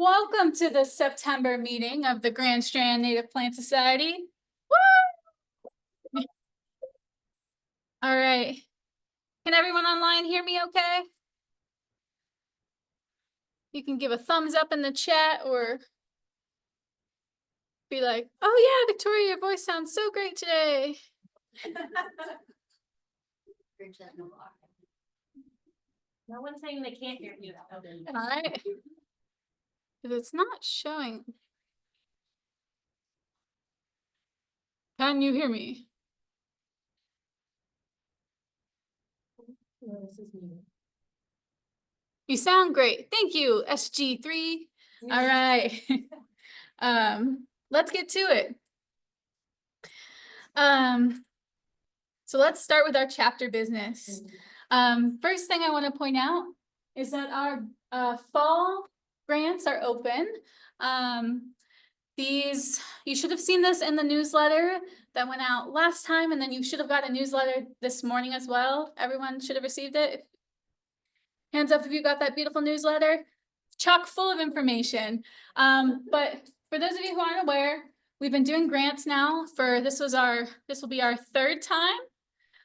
Welcome to the September meeting of the Grand Strand Native Plant Society. Woo! All right. Can everyone online hear me okay? You can give a thumbs up in the chat or be like, oh yeah, Victoria, your voice sounds so great today. No one's saying they can't hear you. All right. If it's not showing. Can you hear me? No, this is me. You sound great. Thank you, SG3. All right. Let's get to it. So let's start with our chapter business. First thing I want to point out is that our fall grants are open. You should have seen this in the newsletter that went out last time, and then you should have got a newsletter this morning as well. Everyone should have received it. Hands up if you got that beautiful newsletter. Chock full of information. But for those of you who aren't aware, we've been doing grants now for this will be our third time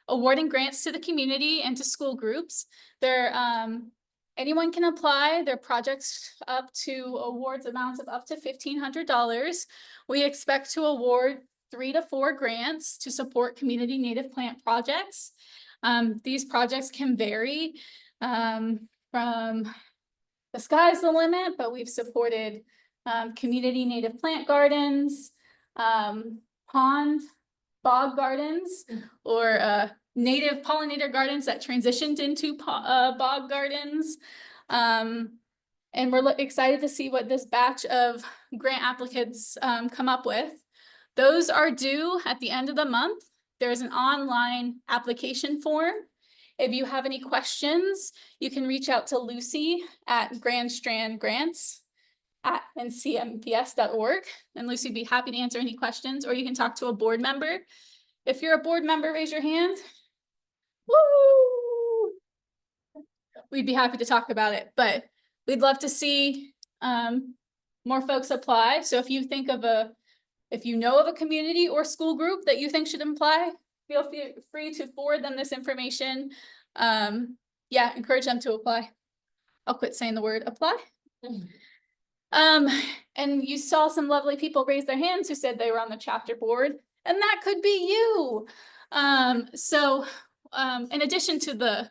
awarding grants to the community and to school groups. Anyone can apply. Their projects up to awards amounts of up to $1,500. We expect to award 3 to 4 grants to support community native plant projects. These projects can vary from the sky's the limit, but we've supported community native plant gardens, bog gardens, or native pollinator gardens that transitioned into bog gardens. And we're excited to see what this batch of grant applicants come up with. Those are due at the end of the month. There's an online application form. If you have any questions, you can reach out to Lucy at Grand Strand SCNPS.org, and Lucy would be happy to answer any questions, or you can talk to a board member. If you're a board member, raise your hand. Woo! We'd be happy to talk about it, but we'd love to see more folks apply. So if you know of a community or school group that you think should apply, feel free to forward them this information. Encourage them to apply. I'll quit saying the word apply. And you saw some lovely people raise their hands who said they were on the chapter board, and that could be you. In addition to the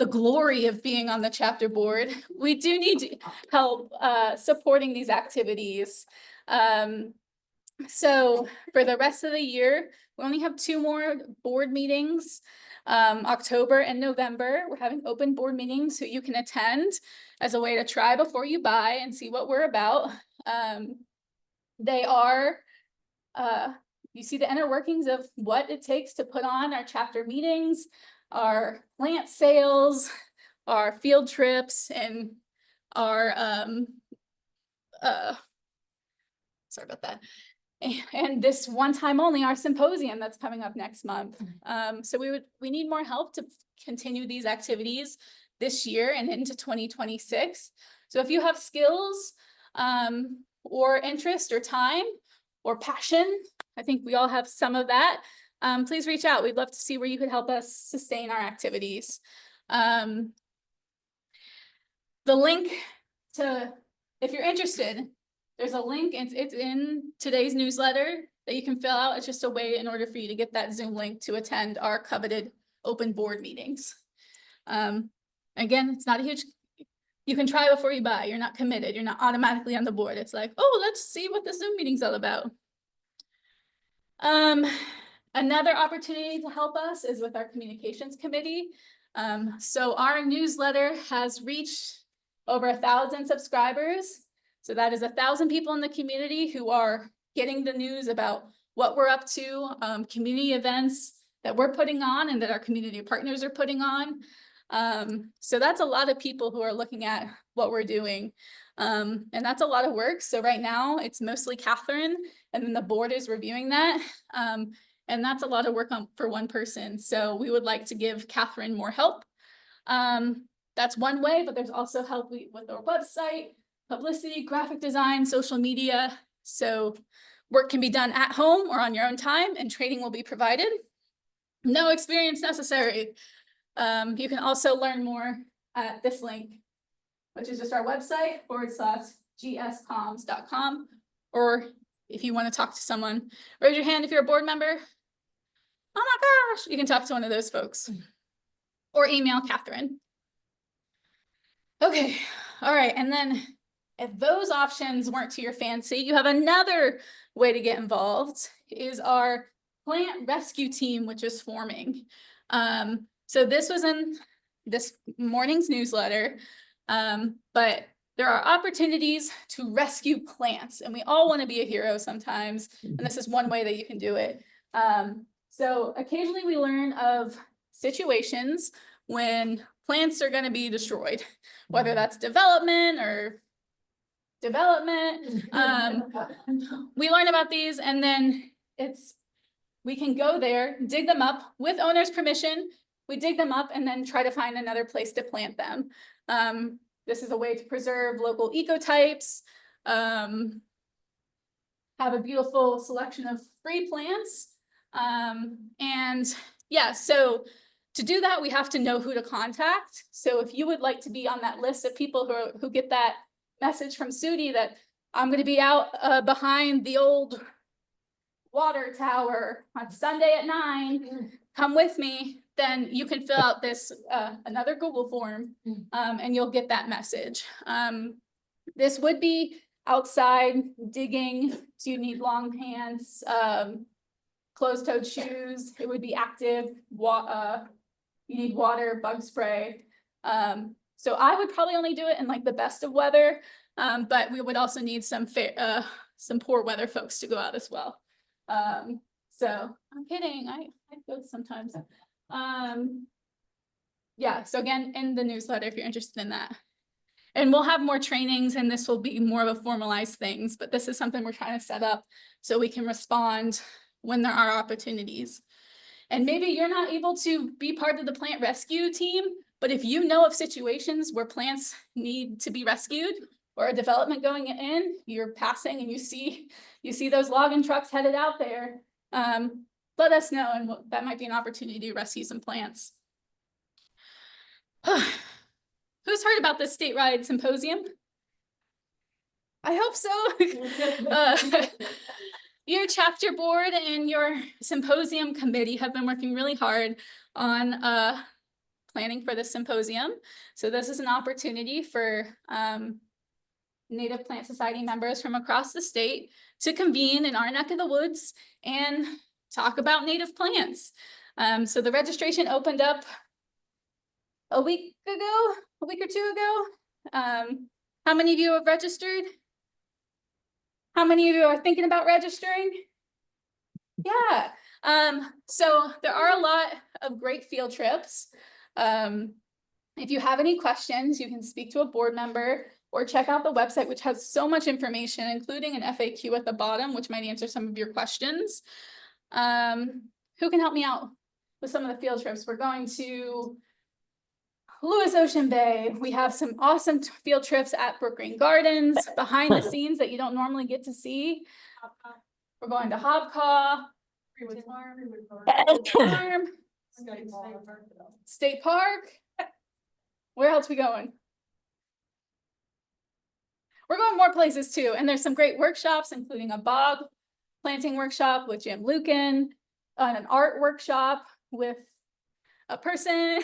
glory of being on the chapter board, we do need help supporting these activities. So for the rest of the year, we only have 2 more board meetings, October and November. We're having open board meetings so you can attend as a way to try before you buy and see what we're about. You see the inner workings of what it takes to put on our chapter meetings, our plant sales, our field trips, and our, sorry about that. And this one time only, our symposium that's coming up next month. So we need more help to continue these activities this year and into 2026. So if you have skills or interest or time or passion, I think we all have some of that, please reach out. We'd love to see where you could help us sustain our activities. The link if you're interested, there's a link, it's in today's newsletter that you can fill out. It's just a way in order for you to get that Zoom link to attend our coveted open board meetings. Again, it's not a huge, you can try before you buy. You're not committed. You're not automatically on the board. It's like, oh, let's see what the Zoom meeting's all about. Another opportunity to help us is with our communications committee. So our newsletter has reached over 1,000 subscribers. So that is 1,000 people in the community who are getting the news about what we're up to, community events that we're putting on and that our community partners are putting on. So that's a lot of people who are looking at what we're doing. And that's a lot of work. So right now it's mostly Catherine, and then the board is reviewing that. And that's a lot of work for one person. So we would like to give Catherine more help. That's one way, but there's also help with our website, publicity, graphic design, social media. So work can be done at home or on your own time, and training will be provided. No experience necessary. You can also learn more at this link, which is just our website /gscoms.com. Or if you want to talk to someone, raise your hand if you're a board member. Oh my gosh, you can talk to one of those folks. Or email Catherine. Okay, all right, and then if those options weren't to your fancy, you have another way to get involved, is our plant rescue team, which is forming. So this was in this morning's newsletter, but there are opportunities to rescue plants, and we all want to be a hero sometimes, and this is one way that you can do it. So occasionally we learn of situations when plants are going to be destroyed, whether that's development. We learn about these, and then we can go there, dig them up with owner's permission. We dig them up and then try to find another place to plant them. This is a way to preserve local ecotypes, have a beautiful selection of free plants. And yeah, so to do that, we have to know who to contact. So if you would like to be on that list of people who get that message from Sudi that I'm going to be out behind the old water tower on Sunday at 9, come with me, then you can fill out this another Google form, and you'll get that message. This would be outside digging, so you need long pants, closed-toed shoes. It would be active. You need water, bug spray. So I would probably only do it in like the best of weather, but we would also need some poor weather folks to go out as well. So I'm kidding. I go sometimes. Yeah. So again, in the newsletter, if you're interested in that. And we'll have more trainings, and this will be more of a formalized things, but this is something we're trying to set up so we can respond when there are opportunities. And maybe you're not able to be part of the plant rescue team, but if you know of situations where plants need to be rescued or a development going in, you're passing and you see those logging trucks headed out there, let us know, and that might be an opportunity to rescue some plants. Who's heard about this statewide symposium? I hope so. Your chapter board and your symposium committee have been working really hard on planning for this symposium. So this is an opportunity for Native Plant Society members from across the state to convene in our neck of the woods and talk about native plants. So the registration opened up a week or 2 ago. How many of you have registered? How many of you are thinking about registering? Yeah. So there are a lot of great field trips. If you have any questions, you can speak to a board member or check out the website, which has so much information, including an FAQ at the bottom, which might answer some of your questions. Who can help me out with some of the field trips? We're going to Lewis Ocean Bay. We have some awesome field trips at Brook Green Gardens, behind the scenes that you don't normally get to see. We're going to Hobcaw, Farm, State Park. Where else are we going? We're going more places too, and there's some great workshops, including a bog planting workshop with Jim Lucan, an art workshop with a person.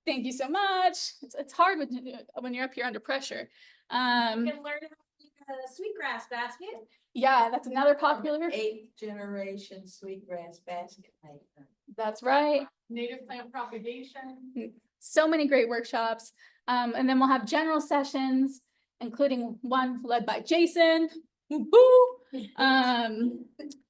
Thank you so much. It's hard when you're up here under pressure. You can learn how to make a sweetgrass basket. Yeah, that's another popular. 8th generation sweetgrass basket maker. That's right. Native plant propagation. So many great workshops. And then we'll have general sessions, including one led by Jason. Woo-hoo!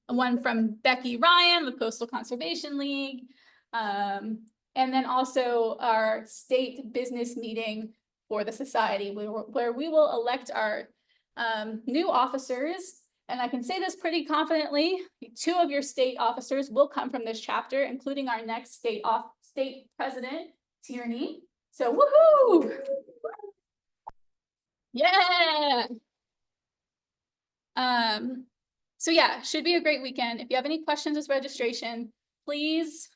One from Becky Ryan with Coastal Conservation League. And then also our state business meeting for the society where we will elect our new officers. And I can say this pretty confidently, 2 of your state officers will come from this chapter, including our next state president, Tierney. So woohoo! Yeah. So yeah, should be a great weekend. If you have any questions with registration, please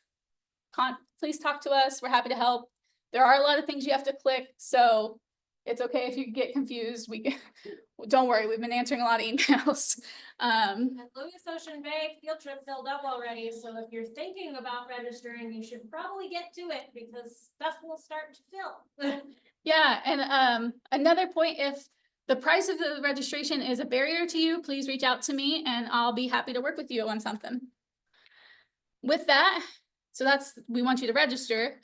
please talk to us. We're happy to help. There are a lot of things you have to click, so it's okay if you get confused. Don't worry, we've been answering a lot of emails. And Louis Ocean Bay field trip filled up already, so if you're thinking about registering, you should probably get to it because stuff will start to fill. Yeah, and another point, if the price of the registration is a barrier to you, please reach out to me and I'll be happy to work with you on something. With that, so we want you to register.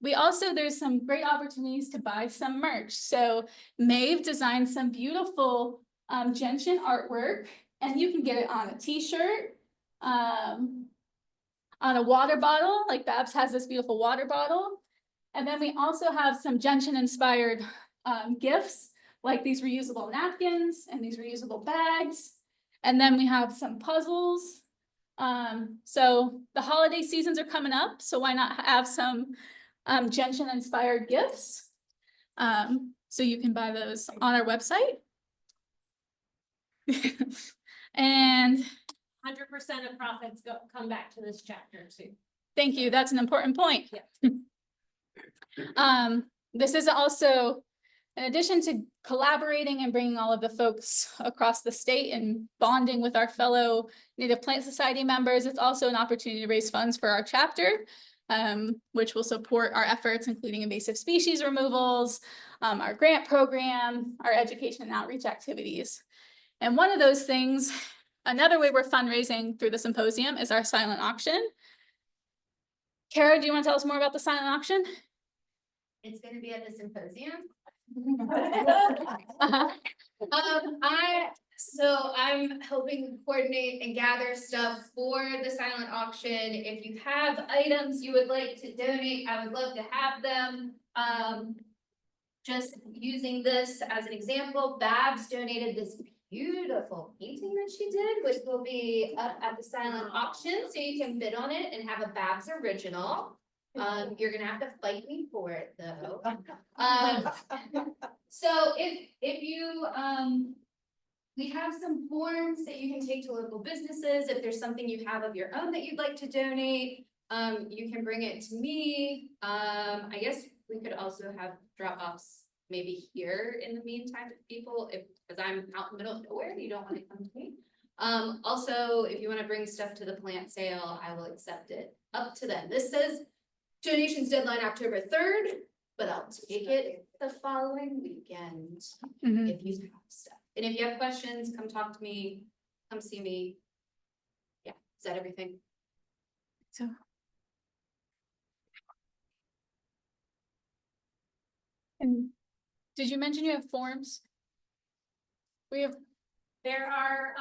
We also, there's some great opportunities to buy some merch. So Maeve designed some beautiful gentian artwork, and you can get it on a t-shirt, on a water bottle, like Babs has this beautiful water bottle. And then we also have some gentian inspired gifts, like these reusable napkins and these reusable bags. And then we have some puzzles. So the holiday seasons are coming up, so why not have some gentian inspired gifts? So you can buy those on our website. And 100% of profits come back to this chapter too. thank you, that's an important point. Yeah. This is also, in addition to collaborating and bringing all of the folks across the state and bonding with our fellow Native Plant Society members, it's also an opportunity to raise funds for our chapter, which will support our efforts, including invasive species removals, our grant program, our education and outreach activities. And one of those things, another way we're fundraising through the symposium is our silent auction. Kara, do you want to tell us more about the silent auction? It's gonna be at the symposium. Uh-huh. I'm helping coordinate and gather stuff for the silent auction. If you have items you would like to donate, I would love to have them. Just using this as an example, Babs donated this beautiful painting that she did, which will be up at the silent auction, so you can bid on it and have a Babs original. You're gonna have to fight me for it though. So if you, we have some forms that you can take to local businesses. If there's something you have of your own that you'd like to donate, you can bring it to me. I guess we could also have drop-offs maybe here in the meantime to people, because I'm out in the middle of nowhere, you don't want to come to me. Also, if you want to bring stuff to the plant sale, I will accept it. Up to them. This says donations deadline October 3rd, but I'll take it the following weekend Mhm. if you have stuff. And if you have questions, come talk to me, come see me. Yeah, is that everything? So. And did you mention you have forms? We have, There are,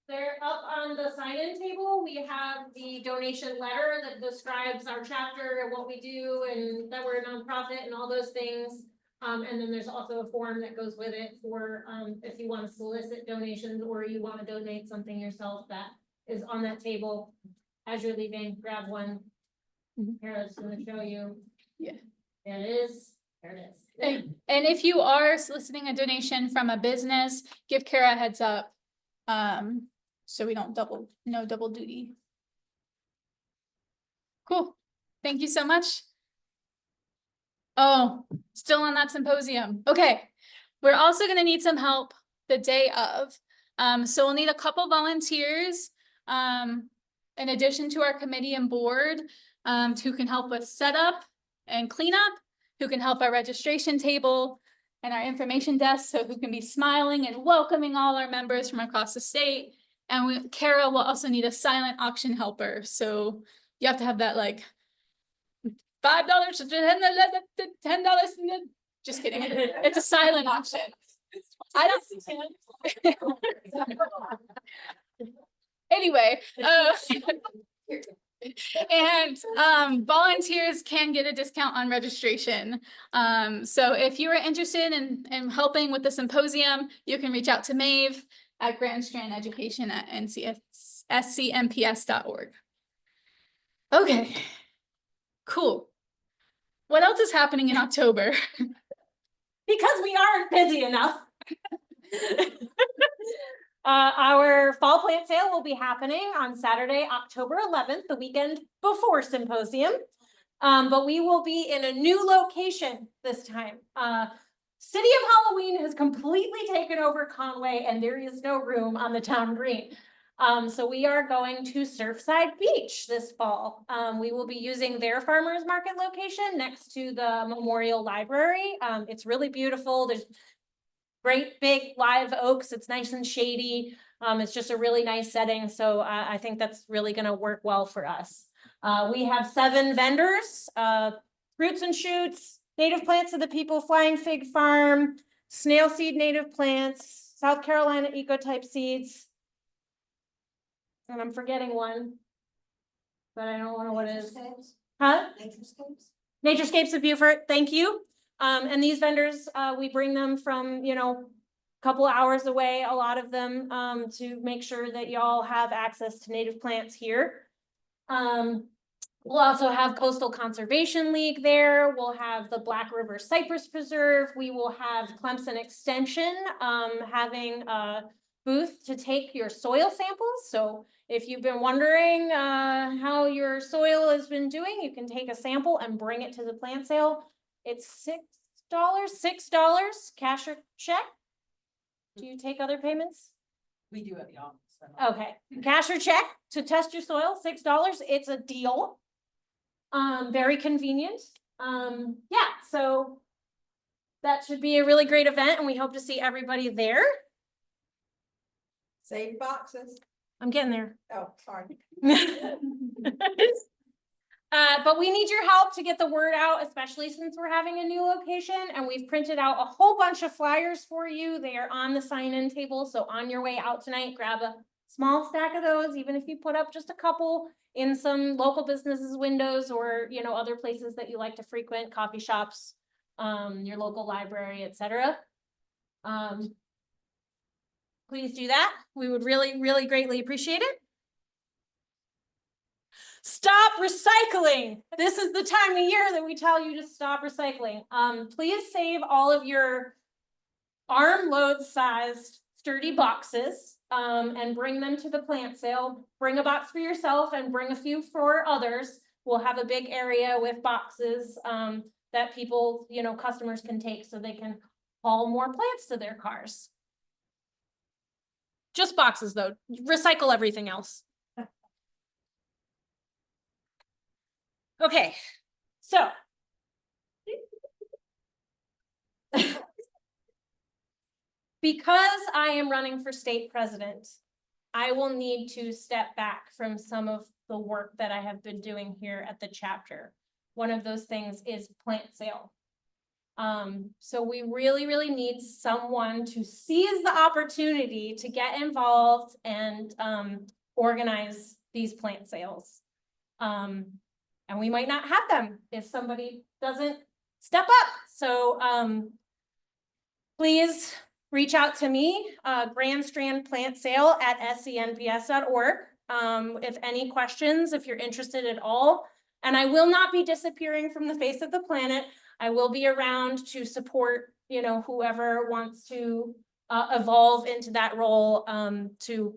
they're up on the sign-in table. We have the donation letter that describes our chapter and what we do and that we're a nonprofit and all those things. And then there's also a form that goes with it for, if you want to solicit donations or you want to donate something yourself, that is on that table. As you're leaving, grab one. Mhm. Kara's gonna show you. Yeah. There it is. There it is. and if you are soliciting a donation from a business, give Kara a heads up. So we don't no double duty. Cool. Thank you so much. Oh, still on that symposium. Okay. We're also gonna need some help the day of. So we'll need a couple volunteers, in addition to our committee and board, who can help with setup and cleanup, who can help our registration table and our information desk, so who can be smiling and welcoming all our members from across the state. And Kara will also need a silent auction helper, so you have to have that like $5 to $10. Just kidding. It's a silent auction. I don't. Anyway, and volunteers can get a discount on registration. So if you are interested in helping with the symposium, you can reach out to Maeve at Grand Strand Education at SCNPS.org. Okay, cool. What else is happening in October? because we aren't busy enough. Our fall plant sale will be happening on Saturday, October 11th, the weekend before symposium. But we will be in a new location this time. City of Halloween has completely taken over Conway and there is no room on the town green. So we are going to Surfside Beach this fall. We will be using their farmers market location next to the Memorial Library. It's really beautiful. There's great big live oaks. It's nice and shady. It's just a really nice setting. So I think that's really gonna work well for us. We have 7 vendors, Roots and Shoots, Native Plants of the People, Flying Fig Farm, Snail Seed Native Plants, South Carolina Ecotype Seeds. And I'm forgetting one, but I don't know what it is. Huh? Naturescapes of Beaufort, thank you. And these vendors, we bring them from, you know, a couple hours away, a lot of them, to make sure that y'all have access to native plants here. We'll also have Coastal Conservation League there. We'll have the Black River Cypress Preserve. We will have Clemson Extension, having a booth to take your soil samples. So if you've been wondering, how your soil has been doing, you can take a sample and bring it to the plant sale. It's $6, cash or check. Do you take other payments? We do at the office. Okay, cash or check to test your soil, $6. It's a deal. Very convenient. Yeah, so that should be a really great event and we hope to see everybody there. Save boxes. I'm getting there. Oh, sorry. But we need your help to get the word out, especially since we're having a new location and we've printed out a whole bunch of flyers for you. They are on the sign-in table. So on your way out tonight, grab a small stack of those, even if you put up just a couple in some local businesses' windows or, you know, other places that you like to frequent, coffee shops, your local library, etc. Please do that. We would really, really greatly appreciate it. Stop recycling. This is the time of year that we tell you to stop recycling. Please save all of your armload sized sturdy boxes and bring them to the plant sale. Bring a box for yourself and bring a few for others. We'll have a big area with boxes that people, you know, customers can take so they can haul more plants to their cars. Just boxes though. Recycle everything else. Okay, so. Because I am running for state president, I will need to step back from some of the work that I have been doing here at the chapter. One of those things is plant sale. So we really, really need someone to seize the opportunity to get involved and organize these plant sales. And we might not have them if somebody doesn't step up. So please reach out to me, Grand Strand Plant Sale at scnps.org. If any questions, if you're interested at all. And I will not be disappearing from the face of the planet. I will be around to support, you know, whoever wants to evolve into that role to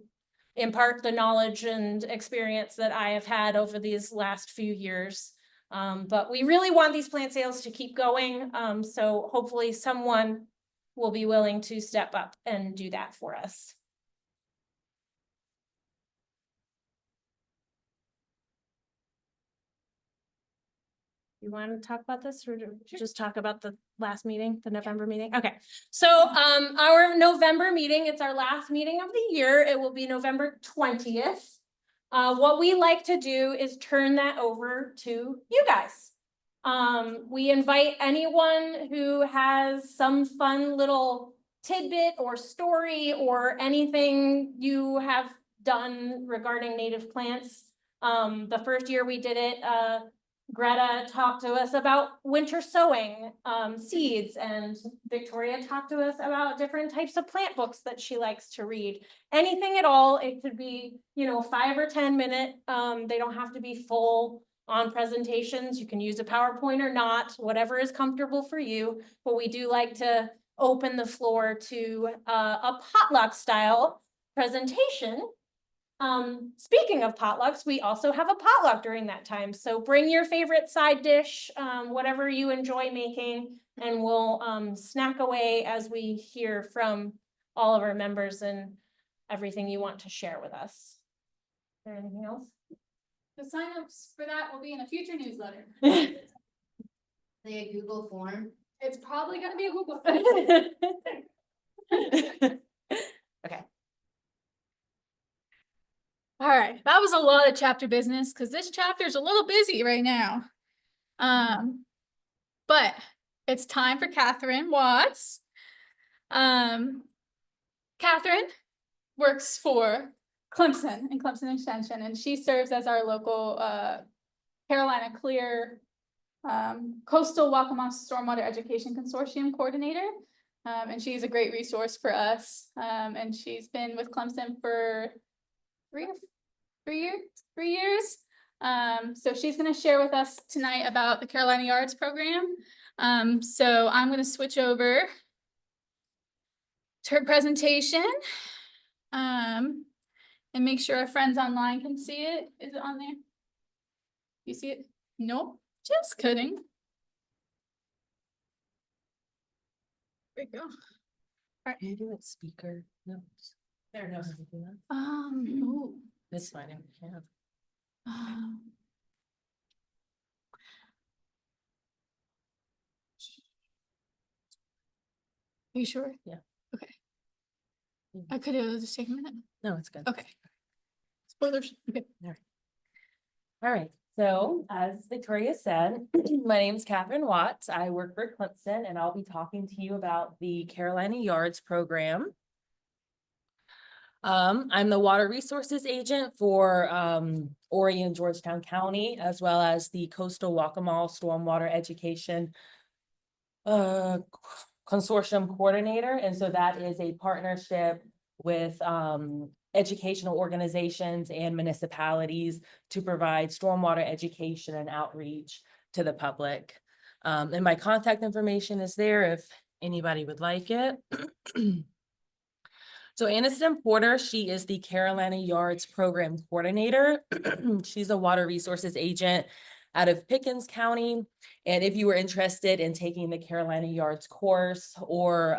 impart the knowledge and experience that I have had over these last few years. But we really want these plant sales to keep going. So hopefully someone will be willing to step up and do that for us. You want to talk about this or just talk about the last meeting, the November meeting? Okay, so our November meeting, it's our last meeting of the year. It will be November 20th. What we like to do is turn that over to you guys. We invite anyone who has some fun little tidbit or story or anything you have done regarding native plants. The first year we did it, Greta talked to us about winter sowing seeds, and Victoria talked to us about different types of plant books that she likes to read. Anything at all. It could be, you know, 5 or 10 minute. They don't have to be full. on presentations. You can use a PowerPoint or not, whatever is comfortable for you. But we do like to open the floor to a potluck style presentation. Speaking of potlucks, we also have a potluck during that time. So bring your favorite side dish, whatever you enjoy making, and we'll snack away as we hear from all of our members and everything you want to share with us. Is there anything else? The signups for that will be in a future newsletter. The Google form. It's probably gonna be a Google. Okay. All right, that was a lot of chapter business because this chapter is a little busy right now. But it's time for Catherine Watts. Catherine works for Clemson and Clemson Extension, and she serves as our local Carolina Clear Coastal Waccamaw Stormwater Education Consortium Coordinator. And she's a great resource for us. And she's been with Clemson for three years. So she's gonna share with us tonight about the Carolina Yards program. So I'm gonna switch over to her presentation. And make sure our friends online can see it. Is it on there? You see it? Nope, just kidding. There we go. Can you do it speaker notes? There, no. Ooh. That's fine, I have. Um, Are you sure? Yeah. Okay. I could have just take a minute. No, it's good. Okay. Spoilers. Okay. All right, so as Victoria said, my name is Catherine Watts. I work for Clemson and I'll be talking to you about the Carolina Yards program. I'm the water resources agent for Horry and Georgetown County, as well as the Coastal Waccamaw Stormwater Education Consortium Coordinator. And so that is a partnership with educational organizations and municipalities to provide stormwater education and outreach to the public. And my contact information is there if anybody would like it. So Aniston Porter, she is the Carolina Yards Program Coordinator. She's a water resources agent out of Pickens County. And if you were interested in taking the Carolina Yards course or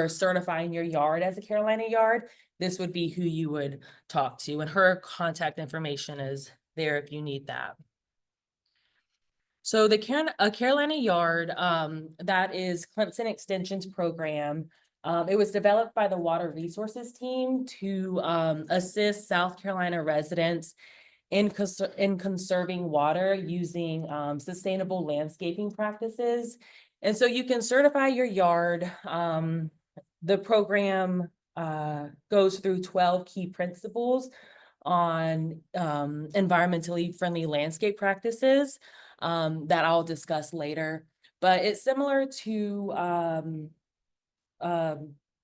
certifying your yard as a Carolina Yard, this would be who you would talk to. And her contact information is there if you need that. So the Carolina Yard, that is Clemson Extension's program. It was developed by the Water Resources team to assist South Carolina residents in conserving water using sustainable landscaping practices. And so you can certify your yard. The program goes through 12 key principles on environmentally friendly landscape practices that I'll discuss later. But it's similar to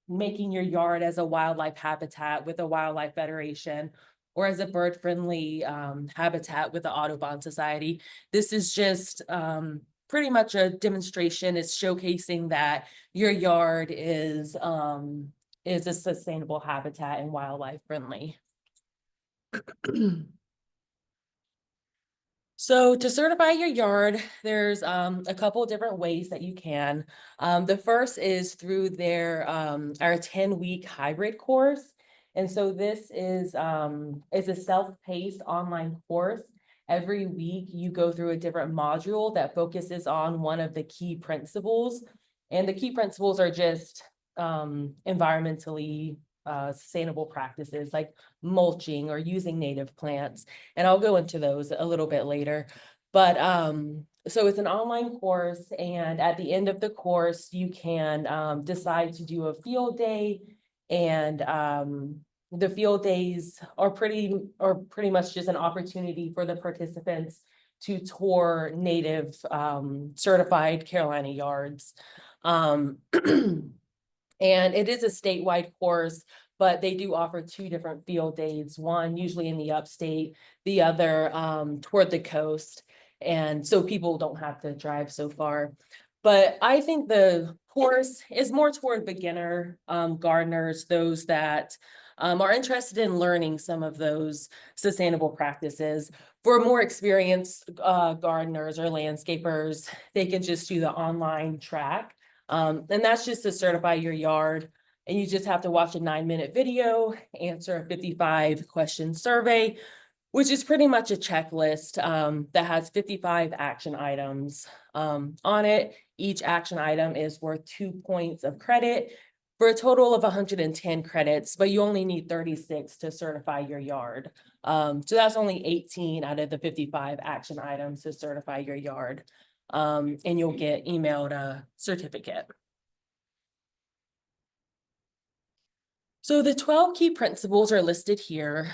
making your yard as a wildlife habitat with a wildlife federation or as a bird-friendly habitat with the Audubon Society. This is just pretty much a demonstration. It's showcasing that your yard is a sustainable habitat and wildlife friendly. So to certify your yard, there's a couple of different ways that you can. The first is through their our 10-week hybrid course. And so this is a self-paced online course. Every week you go through a different module that focuses on one of the key principles. And the key principles are just environmentally sustainable practices like mulching or using native plants. And I'll go into those a little bit later. But so it's an online course, and at the end of the course, you can decide to do a field day. And the field days are pretty much just an opportunity for the participants to tour native certified Carolina yards. And it is a statewide course, but they do offer two different field days, one usually in the upstate, the other toward the coast. And so people don't have to drive so far. But I think the course is more toward beginner gardeners, those that are interested in learning some of those sustainable practices. For more experienced gardeners or landscapers, they can just do the online track. And that's just to certify your yard. And you just have to watch a 9-minute video, answer a 55-question survey, which is pretty much a checklist that has 55 action items on it. Each action item is worth 2 points of credit for a total of 110 credits, but you only need 36 to certify your yard. So that's only 18 out of the 55 action items to certify your yard. And you'll get emailed a certificate. So the 12 key principles are listed here.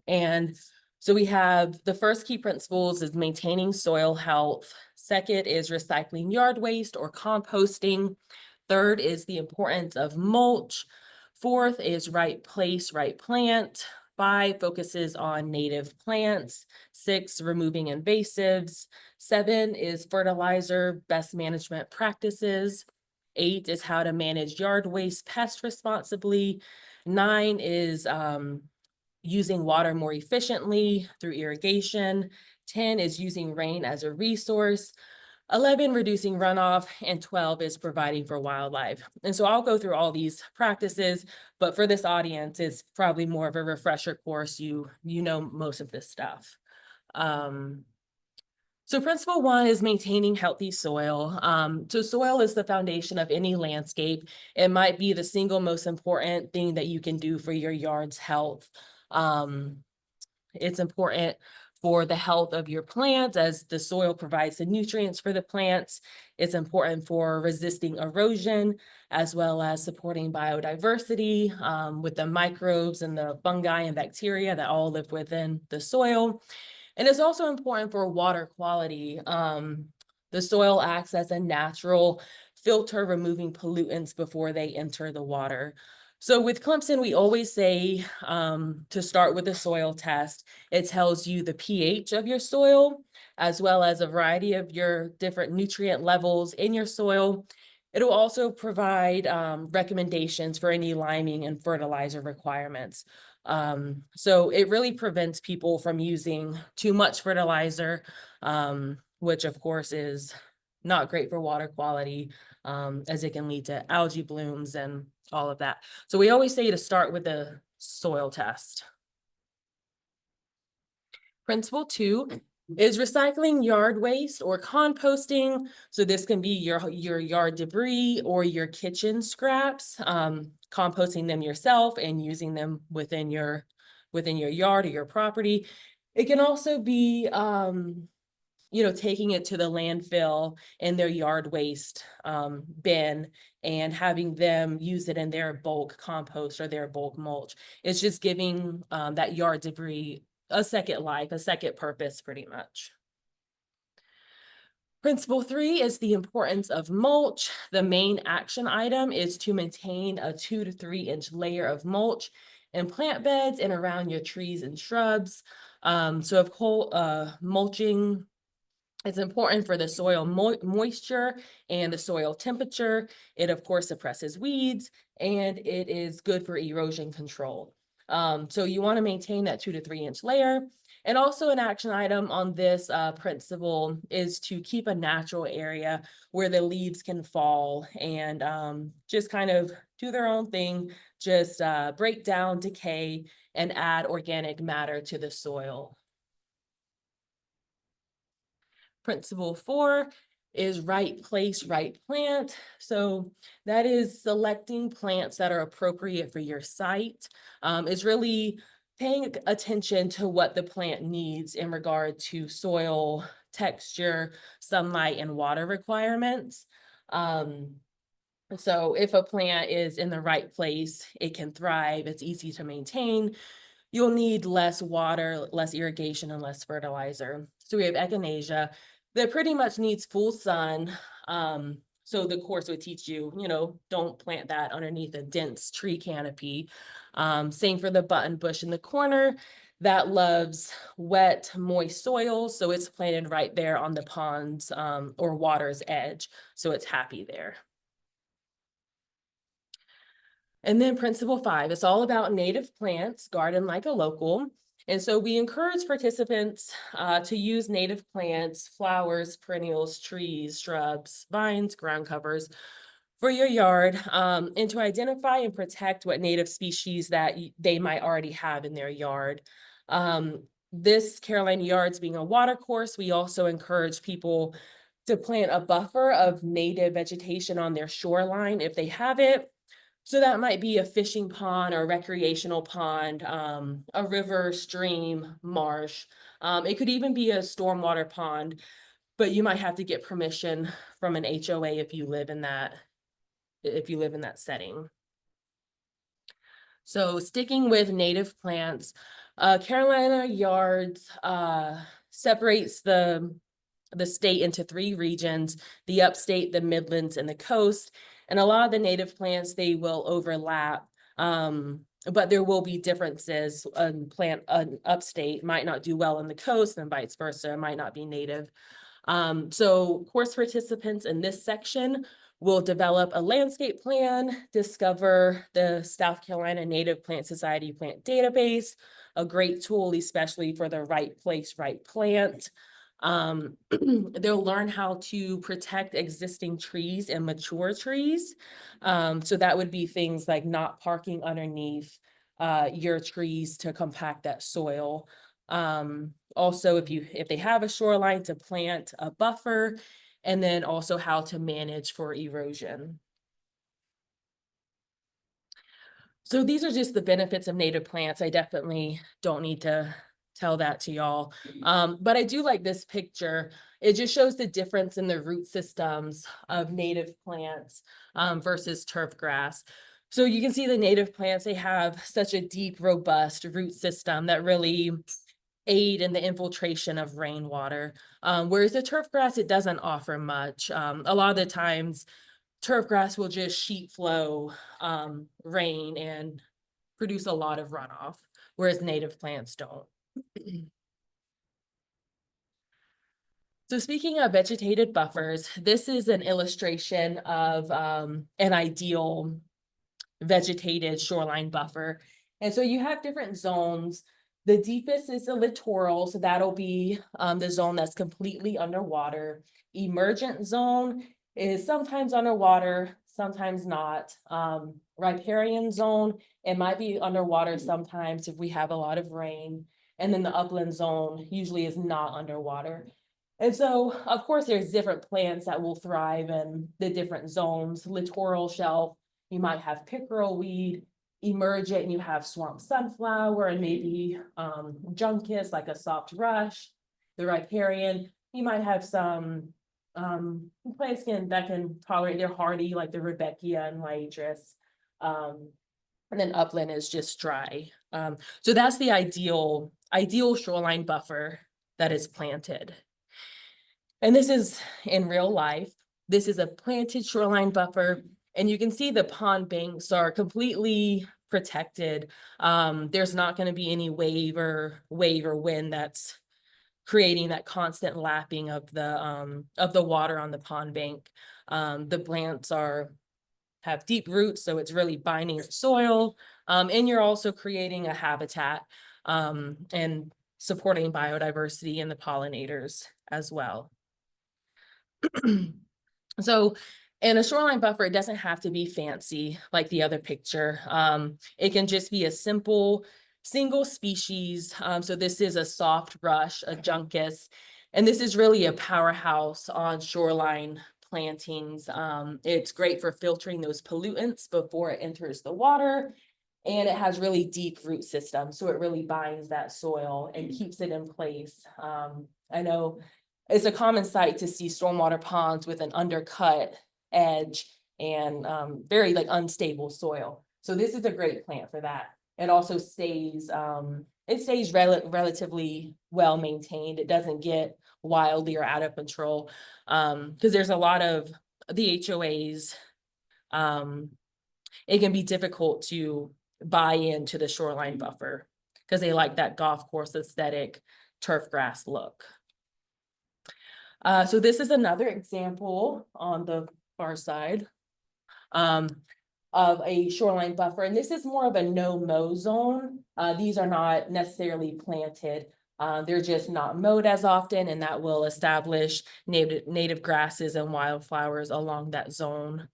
And so we have the first key principles is maintaining soil health. Second is recycling yard waste or composting. Third is the importance of mulch. Fourth is right place, right plant. 5 focuses on native plants. 6, removing invasives. 7 is fertilizer best management practices. 8 is how to manage yard waste pest responsibly. 9 is using water more efficiently through irrigation. 10 is using rain as a resource. 11, reducing runoff, and 12 is providing for wildlife. And so I'll go through all these practices, but for this audience, it's probably more of a refresher course. You know most of this stuff. So principle 1 is maintaining healthy soil. So soil is the foundation of any landscape. It might be the single most important thing that you can do for your yard's health. It's important for the health of your plants as the soil provides the nutrients for the plants. It's important for resisting erosion as well as supporting biodiversity with the microbes and the fungi and bacteria that all live within the soil. And it's also important for water quality. The soil acts as a natural filter, removing pollutants before they enter the water. So with Clemson, we always say to start with a soil test. It tells you the pH of your soil, as well as a variety of your different nutrient levels in your soil. It'll also provide recommendations for any liming and fertilizer requirements. So it really prevents people from using too much fertilizer, which of course is not great for water quality, as it can lead to algae blooms and all of that. So we always say to start with a soil test. Principle 2 is recycling yard waste or composting. So this can be your yard debris or your kitchen scraps, composting them yourself and using them within your yard or your property. It can also be taking it to the landfill in their yard waste bin and having them use it in their bulk compost or their bulk mulch. It's just giving that yard debris a second life, a second purpose, pretty much. Principle 3 is the importance of mulch. The main action item is to maintain a 2 to 3 inch layer of mulch in plant beds and around your trees and shrubs. So of course, mulching, it's important for the soil moisture and the soil temperature. It, of course, suppresses weeds, and it is good for erosion control. So you want to maintain that 2 to 3 inch layer. And also an action item on this principle is to keep a natural area where the leaves can fall and just kind of do their own thing, just break down, decay, and add organic matter to the soil. Principle 4 is right place, right plant. So that is selecting plants that are appropriate for your site. It's really paying attention to what the plant needs in regard to soil, texture, sunlight, and water requirements. So if a plant is in the right place, it can thrive, it's easy to maintain. You'll need less water, less irrigation, and less fertilizer. So we have echinacea that pretty much needs full sun, So the course would teach you, you know, don't plant that underneath a dense tree canopy. Same for the button bush in the corner that loves wet, moist soil. So it's planted right there on the pond's or water's edge. So it's happy there. And then principle 5, it's all about native plants, garden like a local. And so we encourage participants to use native plants, flowers, perennials, trees, shrubs, vines, ground covers for your yard, and to identify and protect what native species that they might already have in their yard. This Carolina Yards being a water course, we also encourage people to plant a buffer of native vegetation on their shoreline if they have it. So that might be a fishing pond or recreational pond, a river, stream, marsh. It could even be a stormwater pond, but you might have to get permission from an HOA if you live in that setting. So sticking with native plants, Carolina Yards separates the state into 3 regions: the upstate, the Midlands, and the coast. And a lot of the native plants, they will overlap, but there will be differences. Plant an upstate might not do well on the coast, and vice versa, it might not be native. So course participants in this section will develop a landscape plan, discover the South Carolina Native Plant Society plant database, a great tool, especially for the right place, right plant. They'll learn how to protect existing trees and mature trees. So that would be things like not parking underneath your trees to compact that soil. Also, if they have a shoreline, to plant a buffer, and then also how to manage for erosion. So these are just the benefits of native plants. I definitely don't need to tell that to y'all. But I do like this picture. It just shows the difference in the root systems of native plants versus turf grass. So you can see the native plants, they have such a deep, robust root system that really aid in the infiltration of rainwater. Whereas the turf grass, it doesn't offer much. A lot of the times, turf grass will just sheet flow rain and produce a lot of runoff, whereas native plants don't. So speaking of vegetated buffers, this is an illustration of an ideal vegetated shoreline buffer. And so you have different zones. The deepest is the littoral, so that'll be the zone that's completely underwater. Emergent zone is sometimes underwater, sometimes not. Riparian zone, it might be underwater sometimes if we have a lot of rain. And then the upland zone usually is not underwater. And so, of course, there's different plants that will thrive in the different zones. Littoral shelf, you might have pickerel weed. Emergent, you have swamp sunflower and maybe juncus, like a soft rush. The riparian, you might have some plants that can tolerate, they're hardy, like the Rudbeckia and Liatris. And then upland is just dry. So that's the ideal shoreline buffer that is planted. And this is in real life. This is a planted shoreline buffer, and you can see the pond banks are completely protected. There's not going to be any wave or wind that's creating that constant lapping of the water on the pond bank. The plants have deep roots, so it's really binding the soil, and you're also creating a habitat and supporting biodiversity and the pollinators as well. So in a shoreline buffer, it doesn't have to be fancy like the other picture. It can just be a simple single species. So this is a soft rush, a juncus, and this is really a powerhouse on shoreline plantings. It's great for filtering those pollutants before it enters the water, and it has really deep root systems. So it really binds that soil and keeps it in place. I know it's a common sight to see stormwater ponds with an undercut edge and very unstable soil. So this is a great plant for that. It also stays, relatively well maintained. It doesn't get wildly or out of control because there's a lot of the HOAs, it can be difficult to buy into the shoreline buffer because they like that golf course aesthetic turf grass look. So this is another example on the far side of a shoreline buffer, and this is more of a no-mow zone. These are not necessarily planted. They're just not mowed as often, and that will establish native grasses and wildflowers along that zone.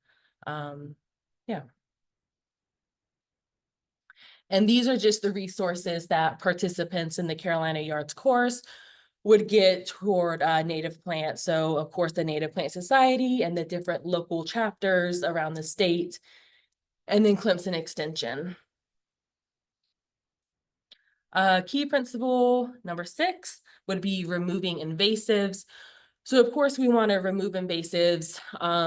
Yeah. And these are just the resources that participants in the Carolina Yards course would get toward native plants. So of course, the Native Plant Society and the different local chapters around the state, and then Clemson Extension. Key principle number 6 would be removing invasives. So of course, we want to remove invasives.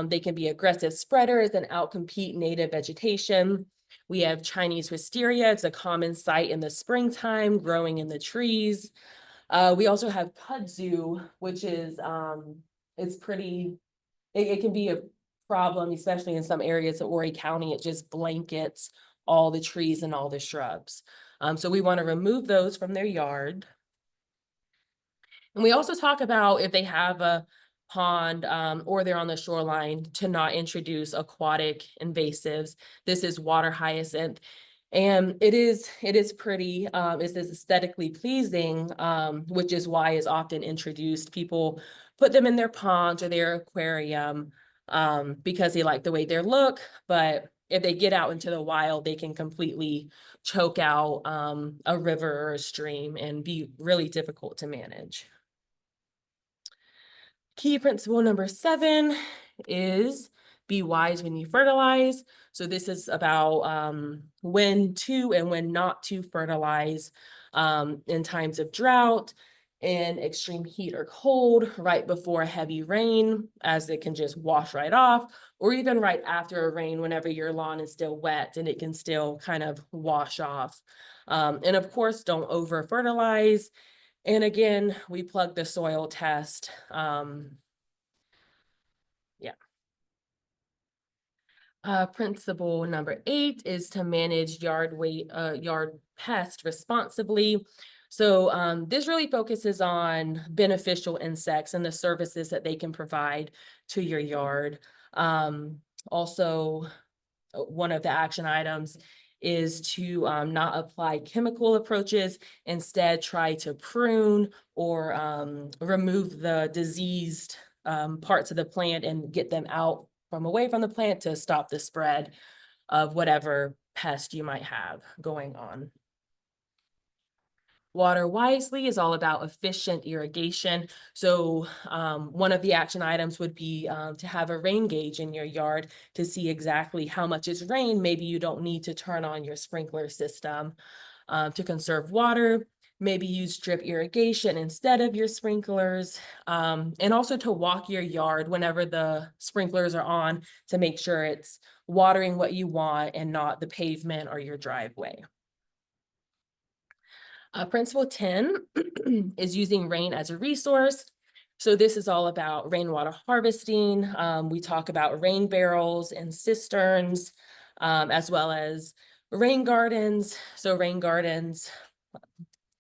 They can be aggressive spreaders and outcompete native vegetation. We have Chinese wisteria. It's a common sight in the springtime, growing in the trees. We also have kudzu, which is, it's pretty, it can be a problem, especially in some areas of Horry County. It just blankets all the trees and all the shrubs. So we want to remove those from their yard. And we also talk about if they have a pond or they're on the shoreline to not introduce aquatic invasives. This is water hyacinth. And it is pretty, it is aesthetically pleasing, which is why it's often introduced. People put them in their ponds or their aquarium because they like the way they look. But if they get out into the wild, they can completely choke out a river or a stream and be really difficult to manage. Key principle number 7 is be wise when you fertilize. So this is about when to and when not to fertilize in times of drought, in extreme heat or cold, right before a heavy rain, as it can just wash right off, or even right after a rain whenever your lawn is still wet and it can still kind of wash off. And of course, don't over fertilize. And again, we plug the soil test. Principle number 8 is to manage yard pest responsibly. So this really focuses on beneficial insects and the services that they can provide to your yard. Also, one of the action items is to not apply chemical approaches, instead try to prune or remove the diseased parts of the plant and get them out from away from the plant to stop the spread of whatever pest you might have going on. Water wisely is all about efficient irrigation. So one of the action items would be to have a rain gauge in your yard to see exactly how much is rain. Maybe you don't need to turn on your sprinkler system to conserve water. Maybe use drip irrigation instead of your sprinklers, and also to walk your yard whenever the sprinklers are on to make sure it's watering what you want and not the pavement or your driveway. Principle 10 is using rain as a resource. So this is all about rainwater harvesting. We talk about rain barrels and cisterns, as well as rain gardens. So rain gardens,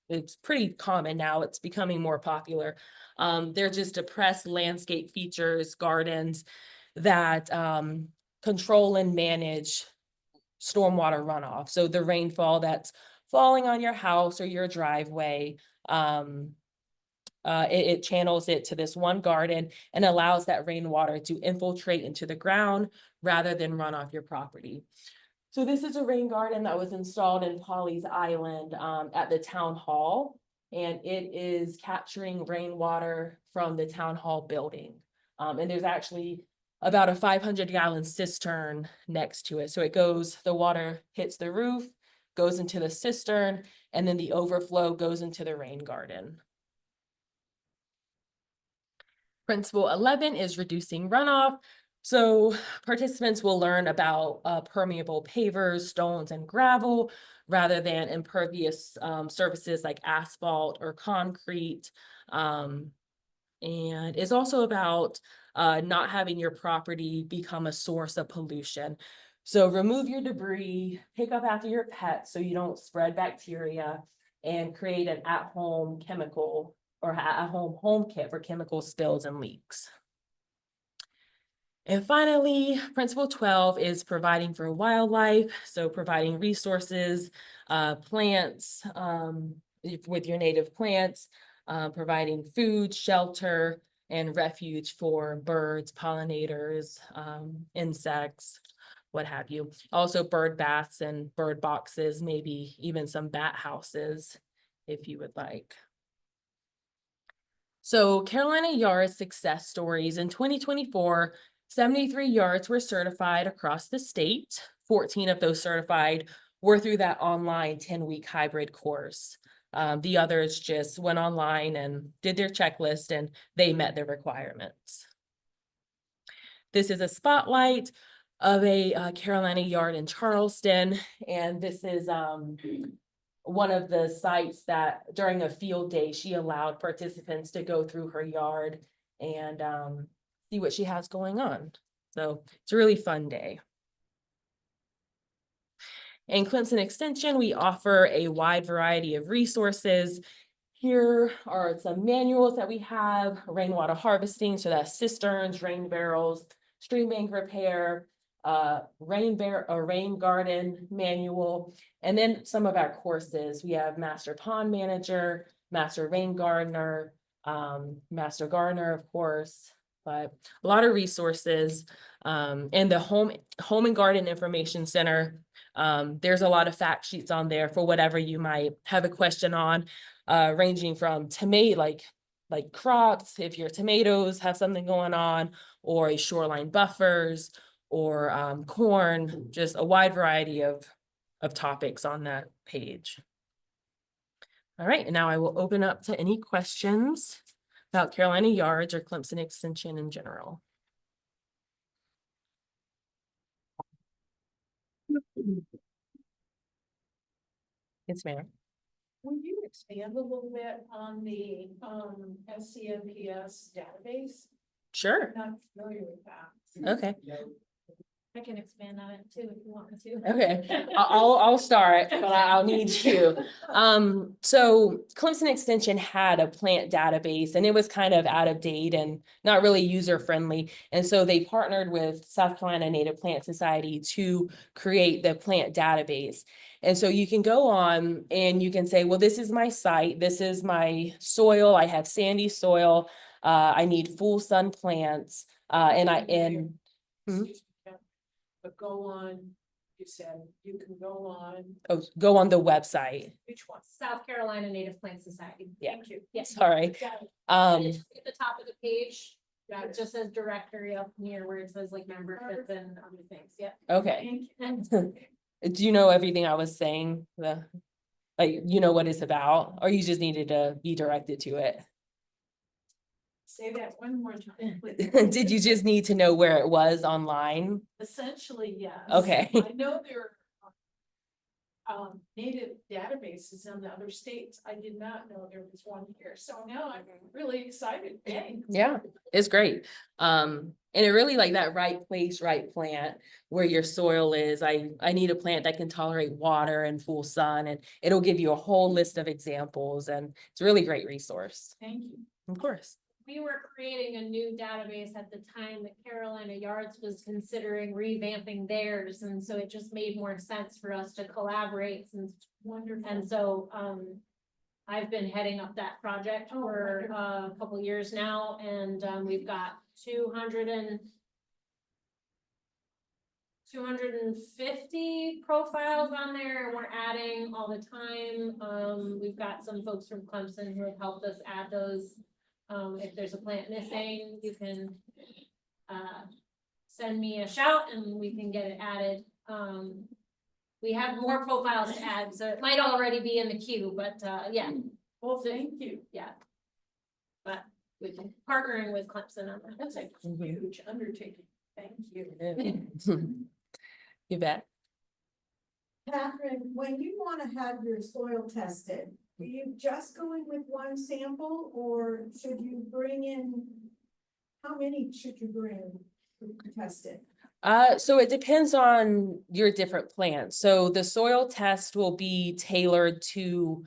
it's pretty common now. It's becoming more popular. They're just depressed landscape features, gardens that control and manage stormwater runoff. So the rainfall that's falling on your house or your driveway, it channels it to this one garden and allows that rainwater to infiltrate into the ground rather than run off your property. So this is a rain garden that was installed in Pawleys Island at the town hall, and it is capturing rainwater from the town hall building. And there's actually about a 500-gallon cistern next to it. So it goes, the water hits the roof, goes into the cistern, and then the overflow goes into the rain garden. Principle 11 is reducing runoff. So participants will learn about permeable pavers, stones, and gravel rather than impervious surfaces like asphalt or concrete. And it's also about not having your property become a source of pollution. So remove your debris, pick up after your pets so you don't spread bacteria, and create an at-home chemical or at-home home kit for chemical spills and leaks. And finally, principle 12 is providing for wildlife. So providing resources, plants, with your native plants, providing food, shelter, and refuge for birds, pollinators, insects, what have you. Also bird baths and bird boxes, maybe even some bat houses if you would like. So Carolina Yards success stories in 2024, 73 yards were certified across the state. 14 of those certified were through that online 10-week hybrid course. The others just went online and did their checklist and they met their requirements. This is a spotlight of a Carolina yard in Charleston, and this is one of the sites that during a field day, she allowed participants to go through her yard and see what she has going on. So it's a really fun day. In Clemson Extension, we offer a wide variety of resources. Here are some manuals that we have: rainwater harvesting, so that's cisterns, rain barrels, stream bank repair, rain garden manual, and then some of our courses. We have Master Pond Manager, Master Rain Gardener, Master Gardener, of course, but a lot of resources. And the Home and Garden Information Center, there's a lot of fact sheets on there for whatever you might have a question on, ranging from like crops, if your tomatoes have something going on, or a shoreline buffers, or corn, just a wide variety of topics on that page. All right, and now I will open up to any questions about Carolina Yards or Clemson Extension in general. Yes, ma'am. Will you expand a little bit on the SCNPS database? Sure. I'm not familiar with that. Okay. I can expand on it too if you want me to. Okay, I'll start, but I'll need you. So Clemson Extension had a plant database and it was kind of out of date and not really user friendly. And so they partnered with South Carolina Native Plant Society to create the plant database. And so you can go on and you can say, well, this is my site, this is my soil, I have sandy soil, I need full sun plants, and But go on, you said you can go on, go on the website. which one? South Carolina Native Plant Society. Yeah. Thank you. Yes. Sorry. Got it. And it's at the top of the page, Got it it. just says directory up near where it says like memberships and other things, yeah. Okay. Thank you. Do you know everything I was saying? Like, you know what it's about, or you just needed to be directed to it? Say that one more time, please. Did you just need to know where it was online? Essentially, yes. Okay. I know there are native databases in the other states. I did not know there was one here. So now I'm really excited. Thanks. Yeah, it's great. And it really like that right place, right plant where your soil is. I need a plant that can tolerate water and full sun, and it'll give you a whole list of examples, and it's a really great resource. Thank you. Of course. We were creating a new database at the time that Carolina Yards was considering revamping theirs, and so it just made more sense for us to collaborate since. Wonderful. And so, I've been heading up that project for a couple years now, and we've got 250 profiles on there, and we're adding all the time. We've got some folks from Clemson who have helped us add those. If there's a plant missing, you can send me a shout and we can get it added. We have more profiles to add, so it might already be in the queue, but yeah, Well, thank you. yeah. But we've been partnering with Clemson on that. That's a huge undertaking. Thank you. You bet. Catherine, when you want to have your soil tested, are you just going with one sample or should you bring in How many should you bring to test it? So it depends on your different plants. So the soil test will be tailored to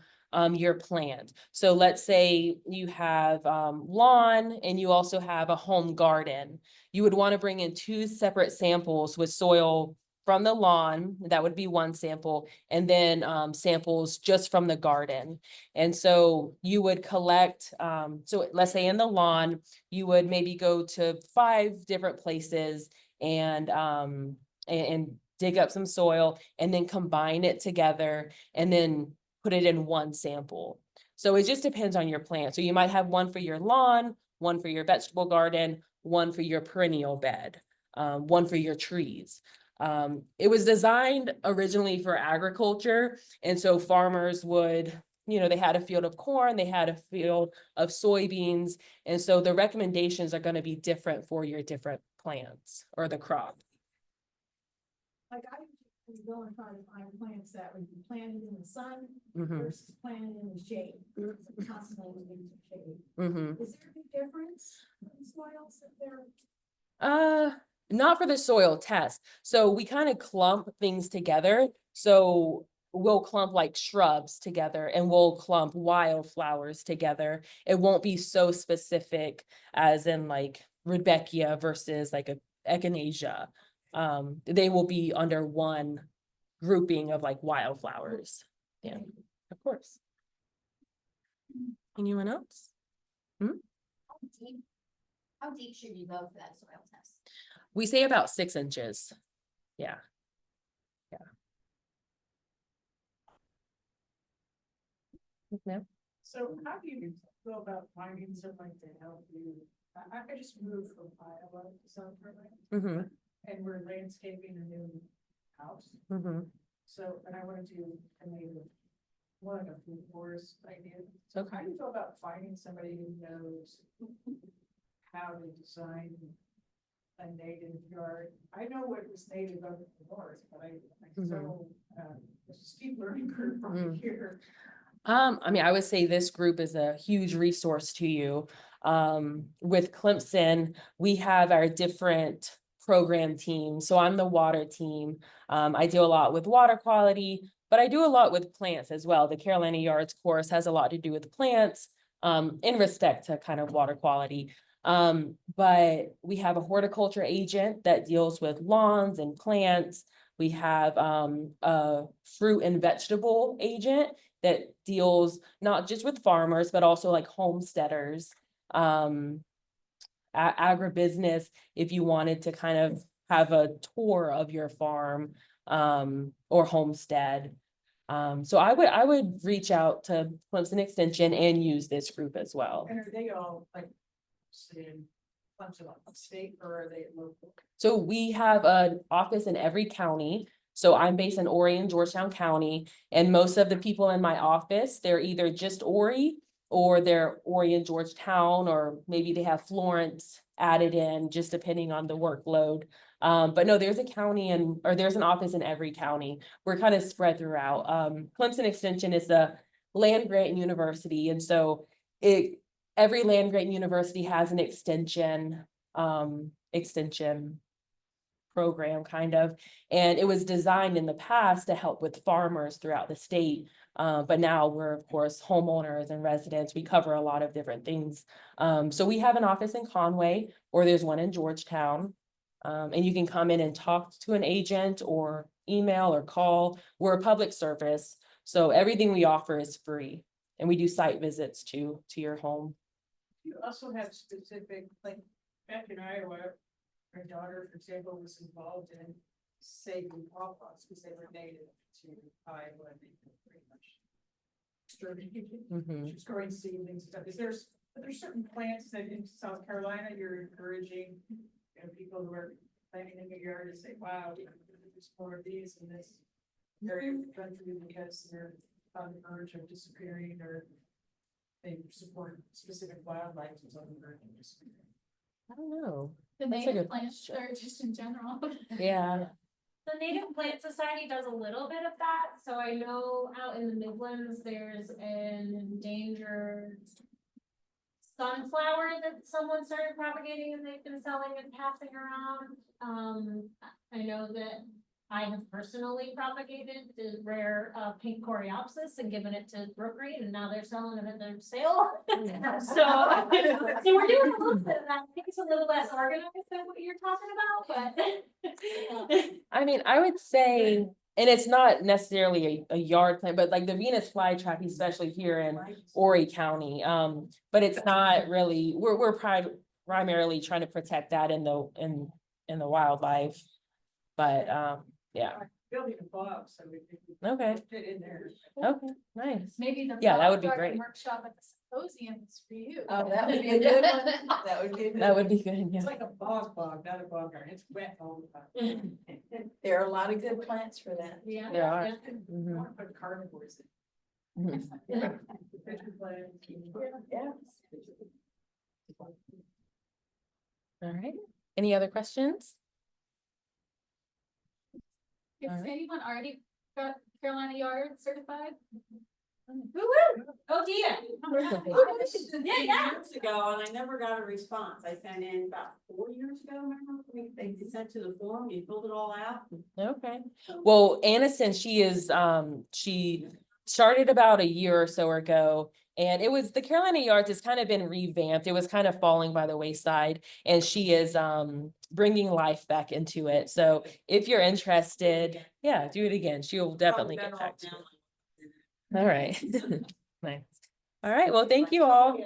your plant. So let's say you have lawn and you also have a home garden. You would want to bring in 2 separate samples with soil from the lawn. That would be 1 sample, and then samples just from the garden. And so you would collect, so let's say in the lawn, you would maybe go to 5 different places and dig up some soil and then combine it together and then put it in 1 sample. So it just depends on your plant. So you might have 1 for your lawn, 1 for your vegetable garden, 1 for your perennial bed, 1 for your trees. It was designed originally for agriculture, and so farmers would, they had a field of corn, they had a field of soybeans, and so the recommendations are going to be different for your different plants or the crop. Like I usually go and try to find plants that would be planted in the sun Mhm, versus planted in the shade. Constantly in the shade. mhm. Is there any difference in soils if they're? Not for the soil test. So we kind of clump things together. So we'll clump like shrubs together and we'll clump wildflowers together. It won't be so specific as in like Rudbeckia versus like a echinacea. They will be under 1 grouping of like wildflowers. Yeah, of course. Anyone else? How deep should you go for that soil test? We say about 6 inches. Yeah. Yeah. So how do you go about finding someone to help you? I just moved from Iowa to South Carolina, Mm-hmm, and we're landscaping a new house. mm-hmm. So, and I want to do a native, one of the forest idea. So how do you go about finding somebody who knows how to design a native yard? I know what was native up in the north, but I still, it's a steep learning curve from here. I mean, I would say this group is a huge resource to you. With Clemson, we have our different program teams. So I'm the water team. I do a lot with water quality, but I do a lot with plants as well. The Carolina Yards course has a lot to do with plants, in respect to kind of water quality. But we have a horticulture agent that deals with lawns and plants. We have a fruit and vegetable agent that deals not just with farmers, but also like homesteaders, agribusiness, if you wanted to kind of have a tour of your farm, or homestead. So I would reach out to Clemson Extension and use this group as well. And are they all like, say, Clemson state, or are they local? So we have an office in every county. So I'm based in Horry and Georgetown County, and most of the people in my office, they're either just Horry or they're Horry and Georgetown, or maybe they have Florence added in, just depending on the workload. But no, there's a county or there's an office in every county. We're kind of spread throughout. Clemson Extension is a land grant university, and so every land grant university has an extension program kind of, and it was designed in the past to help with farmers throughout the state. But now we're of course homeowners and residents. We cover a lot of different things. So we have an office in Conway, or there's one in Georgetown. And you can come in and talk to an agent or email or call. We're a public service, so everything we offer is free, and we do site visits to your home. You also have specific, like, back in Iowa, my daughter, for example, was involved in saving pawpaws because they were native to Iowa and they were pretty much exterminated. Mhm. She was growing seedlings and stuff. Are there certain plants that in South Carolina you're encouraging, people who are planting in your yard to say, wow, there's more of these in this area of the country because they're on the verge of disappearing, or they support specific wildlife that's on the verge of disappearing? I don't know. The That's a native good plants question. or just in general. Yeah. The Native Plant Society does a little bit of that, so I know out in the Midlands, there's an endangered sunflower that someone started propagating and they've been selling and passing around. I know that I have personally propagated the rare pink coreopsis and given it to Brookgreen, and now they're selling it at their sale. So we're doing a little bit of that. I think it's a little less organized than what you're talking about, but. I mean, I would say, and it's not necessarily a yard plant, but like the Venus flytrap, especially here in Horry County. But it's not really, we're primarily trying to protect that in the wildlife. But, yeah, Building above, so we could okay, fit in there. okay, nice. Maybe the. Yeah, that would be flower garden great. Workshop at the symposium is for you. Oh, that would be a good one. That would be a good That would one. be good, yeah. It's like a bog, not a bog garden. It's wet all the time. There are a lot of good plants for that. Yeah. There are. I Mhm, want to put carnivores mhm. in. Fisher plants. Yeah. All right, any other questions? Is Alright. anyone already got Carolina Yard certified? Woo-woo. Oh, Dia. Yeah. Years ago, and I never got a response. I sent in about 4 years ago, remember? They sent to the form, you filled it all out. Okay, well, Anniston, she started about a year or so ago. And it was, the Carolina Yards has kind of been revamped. It was kind of falling by the wayside, and she is bringing life back into it. So if you're interested, yeah, do it again. She'll definitely Probably get better back off to now. you. All right. Nice. All right, well, thank you all.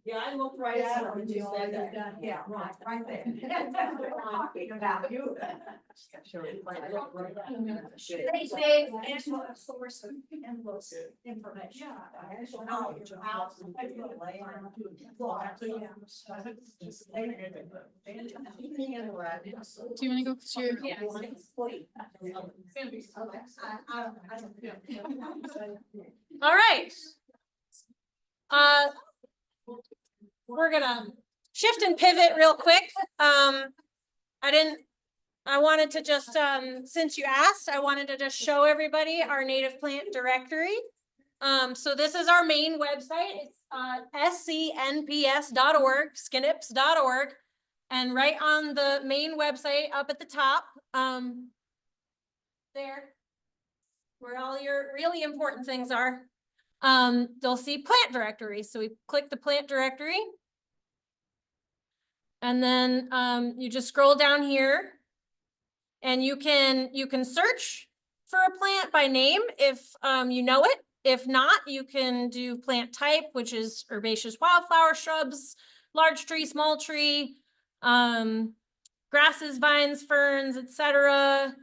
Yeah, I looked right at her and just said that. Yeah, right there. Talking about you. Thanks, Dave. Actual source of endless information. Actual knowledge of how to lay on to Do you wanna go? 'Cause you're- All right. We're gonna shift and pivot real quick. I wanted to just, since you asked, I wanted to just show everybody our native plant directory. So this is our main website. It's scnps.org, SCNPS.org. And right on the main website up at the top, there, where all your really important things are, you'll see plant directory. So we click the plant directory. And then you just scroll down here and you can search for a plant by name if you know it. If not, you can do plant type, which is herbaceous wildflower, shrubs, large tree, small tree, grasses, vines, ferns, etc.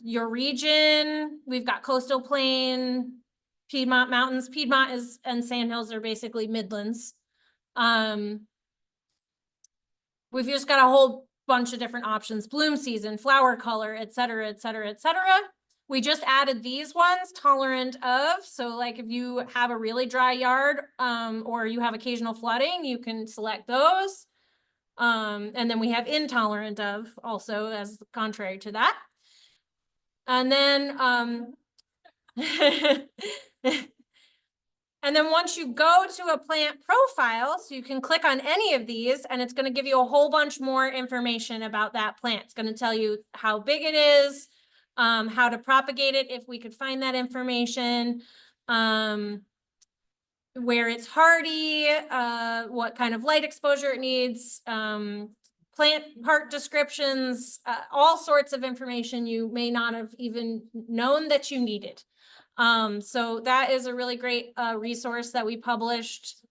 Your region, we've got coastal plain, Piedmont mountains. Piedmont and Sandhills are basically Midlands. We've just got a whole bunch of different options: bloom season, flower color, etc., etc., etc. We just added these ones, tolerant of. So like if you have a really dry yard, or you have occasional flooding, you can select those. And then we have intolerant of also as contrary to that. And then, and then once you go to a plant profile, so you can click on any of these and it's going to give you a whole bunch more information about that plant. It's going to tell you how big it is, how to propagate it if we could find that information, where it's hardy, what kind of light exposure it needs, plant part descriptions, all sorts of information you may not have even known that you needed. So that is a really great resource that we published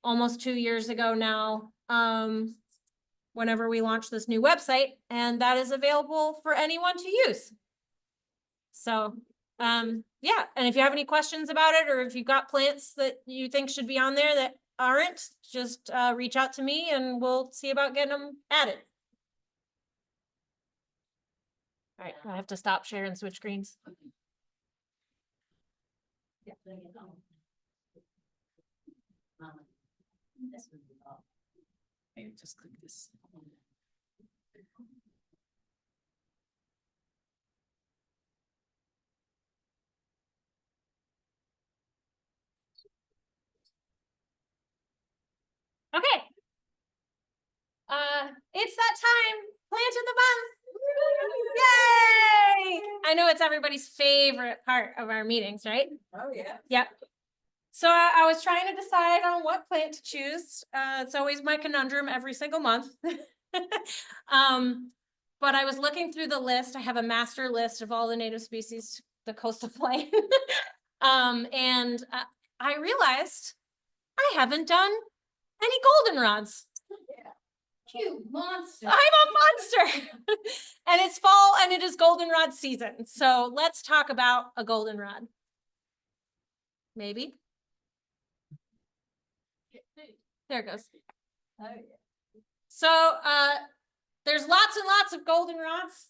almost 2 years ago now, whenever we launched this new website, and that is available for anyone to use. So Yeah, and if you have any questions about it, or if you've got plants that you think should be on there that aren't, just reach out to me and we'll see about getting them added. All right, I have to stop sharing and switch screens. Maybe just click this. Okay. It's that time, plant of the month. Yay! I know it's everybody's favorite part of our meetings, right? Oh, yeah. Yep. So I was trying to decide on what plant to choose. It's always my conundrum every single month. But I was looking through the list. I have a master list of all the native species, the coastal plain. And I realized I haven't done any goldenrods. You monster. I'm a monster. And it's fall and it is goldenrod season. So let's talk about a goldenrod. Maybe. There it goes. Oh, yeah. So there's lots and lots of goldenrods.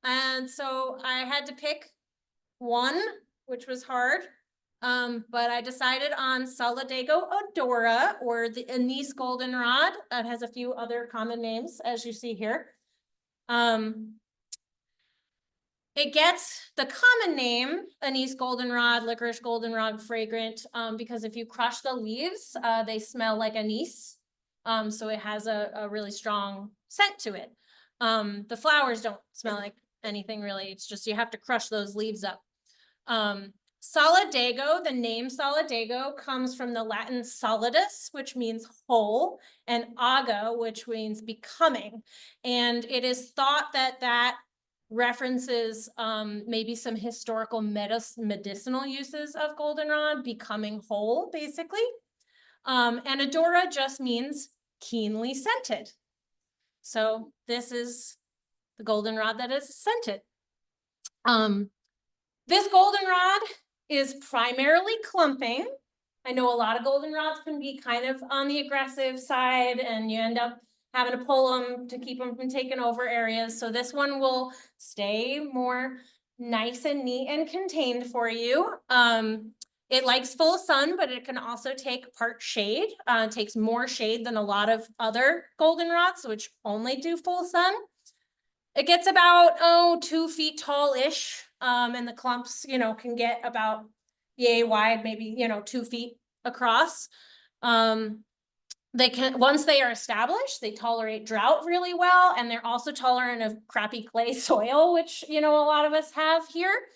And so I had to pick one, which was hard. But I decided on Solidago odora, or the anise goldenrod. That has a few other common names, as you see here. It gets the common name, anise goldenrod, licorice goldenrod, fragrant, because if you crush the leaves, they smell like anise. So it has a really strong scent to it. The flowers don't smell like anything really. It's just you have to crush those leaves up. Solidago, the name Solidago comes from the Latin solidus, which means whole, and aga, which means becoming. And it is thought that that references maybe some historical medicinal uses of goldenrod, becoming whole, basically. And odora just means keenly scented. So this is the goldenrod that is scented. This goldenrod is primarily clumping. I know a lot of goldenrods can be kind of on the aggressive side and you end up having to pull them to keep them from taking over areas. So this one will stay more nice and neat and contained for you. It likes full sun, but it can also take part shade. It takes more shade than a lot of other goldenrods, which only do full sun. It gets about, 2 feet tall-ish, and the clumps, can get about yay wide, maybe, 2 feet across. They can, once they are established, they tolerate drought really well, and they're also tolerant of crappy clay soil, which, a lot of us have here.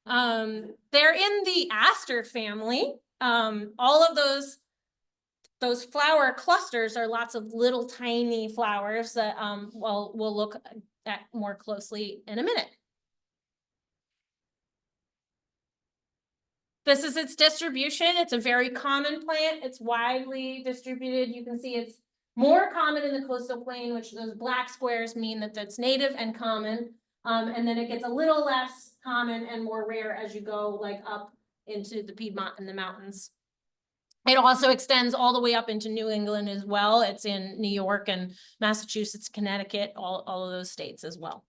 They're in the aster family. All of those flower clusters are lots of little tiny flowers that we'll look at more closely in a minute. This is its distribution. It's a very common plant. It's widely distributed. You can see it's more common in the coastal plain, which those black squares mean that that's native and common. And then it gets a little less common and more rare as you go like up into the Piedmont and the mountains. It also extends all the way up into New England as well. It's in New York and Massachusetts, Connecticut, all of those states as well.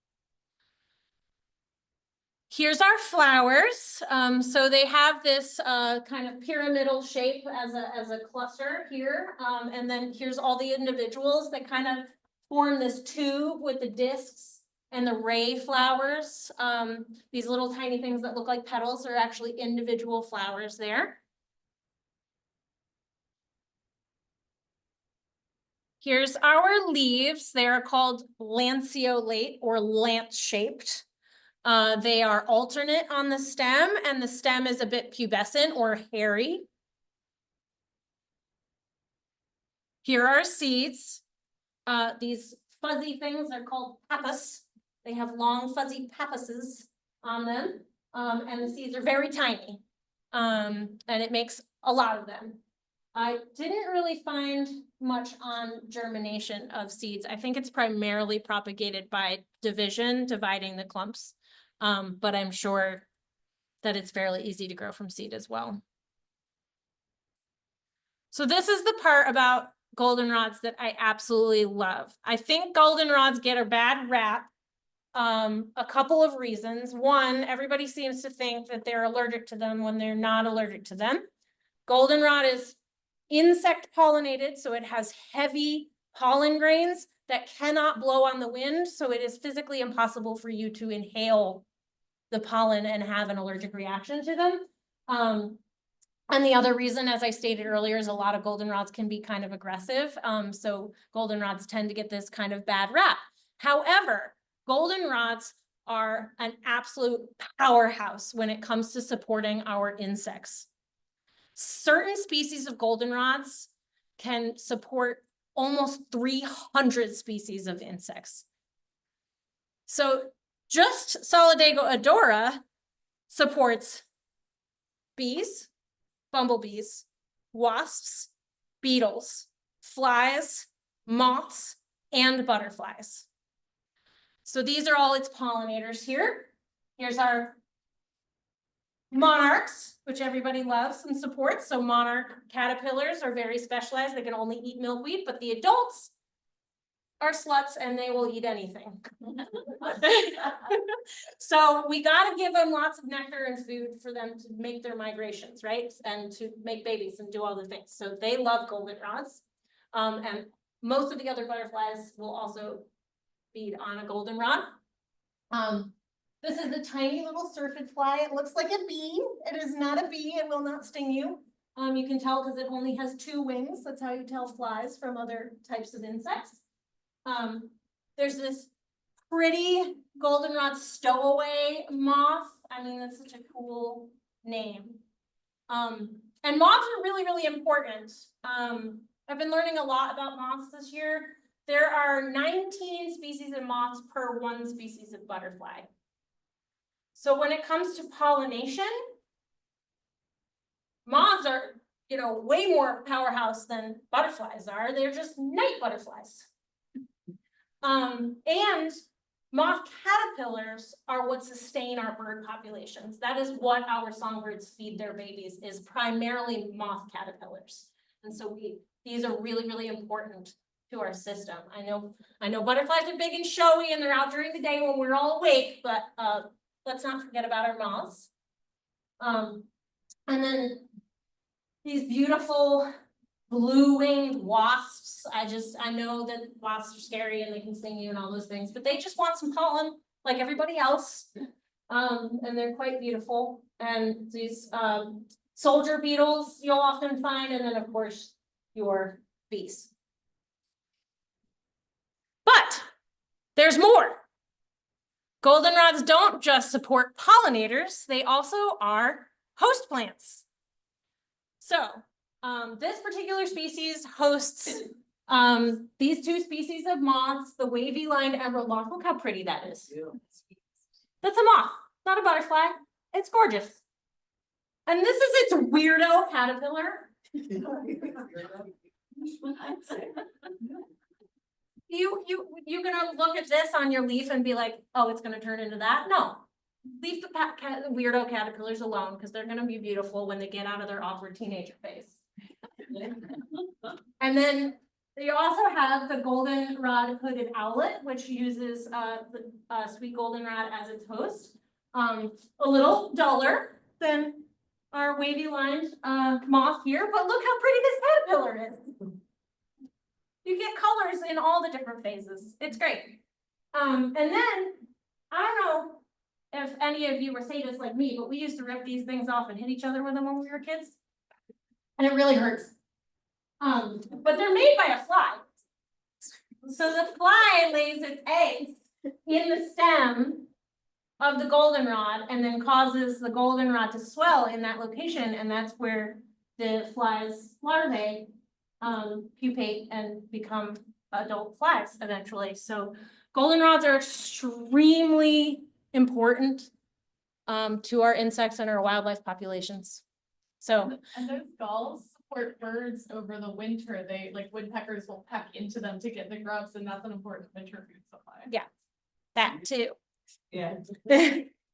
Here's our flowers. So they have this kind of pyramidal shape as a cluster here. And then here's all the individuals that kind of form this tube with the discs and the ray flowers. These little tiny things that look like petals are actually individual flowers there. Here's our leaves. They are called lanceolate or lance-shaped. They are alternate on the stem, and the stem is a bit pubescent or hairy. Here are seeds. These fuzzy things are called pappus. They have long fuzzy pappuses on them, and the seeds are very tiny, and it makes a lot of them. I didn't really find much on germination of seeds. I think it's primarily propagated by division, dividing the clumps. But I'm sure that it's fairly easy to grow from seed as well. So this is the part about goldenrods that I absolutely love. I think goldenrods get a bad rap. A couple of reasons. One, everybody seems to think that they're allergic to them when they're not allergic to them. Goldenrod is insect pollinated, so it has heavy pollen grains that cannot blow on the wind, so it is physically impossible for you to inhale the pollen and have an allergic reaction to them. And the other reason, as I stated earlier, is a lot of goldenrods can be kind of aggressive. So goldenrods tend to get this kind of bad rap. However, goldenrods are an absolute powerhouse when it comes to supporting our insects. Certain species of goldenrods can support almost 300 species of insects. So just Solidago odora supports bees, bumblebees, wasps, beetles, flies, moths, and butterflies. So these are all its pollinators here. Here's our monarchs, which everybody loves and supports. So monarch caterpillars are very specialized. They can only eat milkweed, but the adults are sluts and they will eat anything. So we got to give them lots of nectar and food for them to make their migrations, right? And to make babies and do all the things. So they love goldenrods. And most of the other butterflies will also feed on a goldenrod. This is a tiny little syrphid fly. It looks like a bee. It is not a bee. It will not sting you. You can tell because it only has 2 wings. That's how you tell flies from other types of insects. There's this pretty goldenrod stowaway moth. I mean, that's such a cool name. And moths are really, really important. I've been learning a lot about moths this year. There are 19 species of moths per 1 species of butterfly. So when it comes to pollination, moths are, you know, way more powerhouse than butterflies are. They're just night butterflies. And moth caterpillars are what sustain our bird populations. That is what our songbirds feed their babies, is primarily moth caterpillars. And so these are really, really important to our system. I know butterflies are big and showy and they're out during the day when we're all awake, but let's not forget about our moths. And then these beautiful blue-winged wasps. I know that wasps are scary and they can sting you and all those things, but they just want some pollen like everybody else. And they're quite beautiful. And these soldier beetles you'll often find, and then of course your bees. But there's more. Goldenrods don't just support pollinators, they also are host plants. So this particular species hosts these 2 species of moths, the wavy-lined emerald moth. Look how pretty that is. That's a moth, not a butterfly. It's gorgeous. And this is its weirdo caterpillar. You're gonna look at this on your leaf and be like, oh, it's gonna turn into that. No, leave the weirdo caterpillars alone, because they're gonna be beautiful when they get out of their awkward teenager phase. And then you also have the goldenrod hooded owlet, which uses the sweet goldenrod as its host. A little duller than our wavy lined moth here, but look how pretty this caterpillar is. You get colors in all the different phases. It's great. And then, I don't know if any of you were sadists like me, but we used to rip these things off and hit each other with them when we were kids. And it really hurts. But they're made by a fly. So the fly lays its eggs in the stem of the goldenrod and then causes the goldenrod to swell in that location. And that's where the fly's larvae pupate and become adult flies eventually. So goldenrods are extremely important to our insects and our wildlife populations. So And those galls support birds over the winter. They, like, woodpeckers will peck into them to get the grubs, and that's an important winter food supply. that too. Yeah.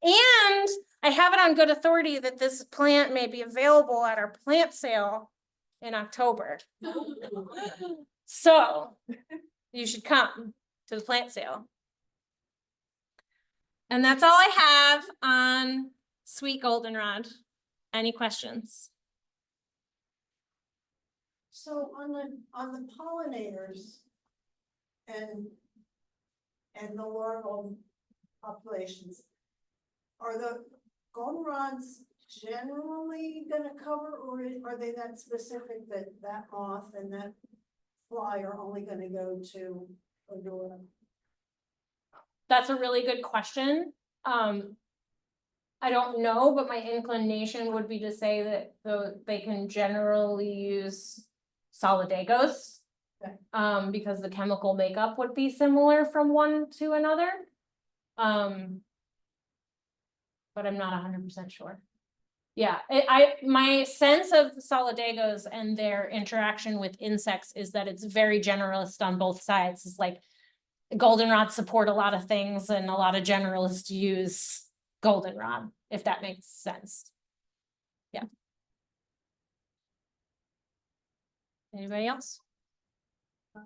And I have it on good authority that this plant may be available at our plant sale in October. So you should come to the plant sale. And that's all I have on sweet goldenrod. Any questions? So on the pollinators and the larval populations, are the goldenrods generally gonna cover, or are they that specific that that moth and that fly are only gonna go to Odora? That's a really good question. I don't know, but my inclination would be to say that they can generally use solidagos. Okay. Because the chemical makeup would be similar from one to another. But I'm not 100% sure. Yeah, my sense of solidagos and their interaction with insects is that it's very generalist on both sides. It's like goldenrod support a lot of things and a lot of generalists use goldenrod, if that makes sense. Yeah. Anybody else? I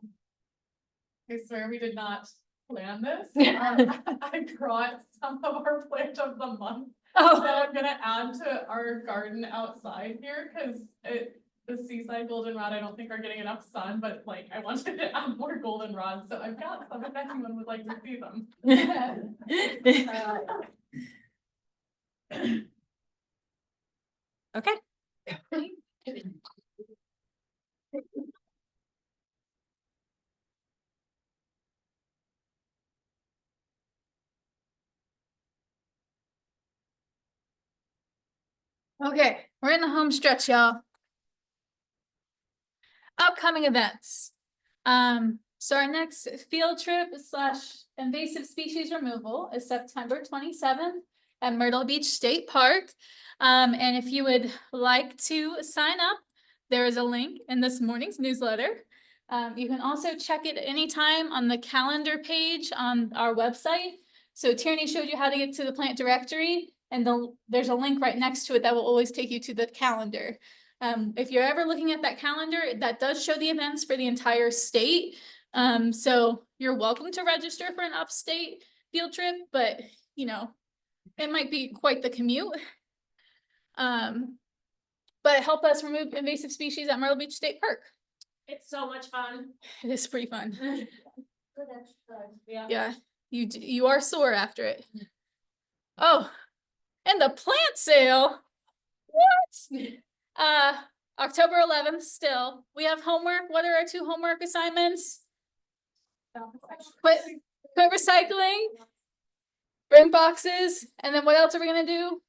swear we did not plan this. I brought some of our plant of the month Oh, that I'm gonna add to our garden outside here, cause the seaside goldenrod, I don't think are getting enough sun, but like, I wanted to add more goldenrods, so I've got some if anyone would like to see them. okay. Okay, we're in the home stretch, y'all. Upcoming events. So our next field trip / invasive species removal is September 27th at Myrtle Beach State Park. And if you would like to sign up, there is a link in this morning's newsletter. You can also check it anytime on the calendar page on our website. So Tierney showed you how to get to the plant directory, and there's a link right next to it that will always take you to the calendar. If you're ever looking at that calendar, that does show the events for the entire state. So you're welcome to register for an upstate field trip, but you know, it might be quite the commute. But help us remove invasive species at Myrtle Beach State Park. It's so much fun. It is pretty fun. Good exercise. Yeah, you are sore after it. Oh, and the plant sale. What? October 11th still. We have homework. What are our 2 homework assignments? Quit recycling. Bring boxes. And then what else are we gonna do?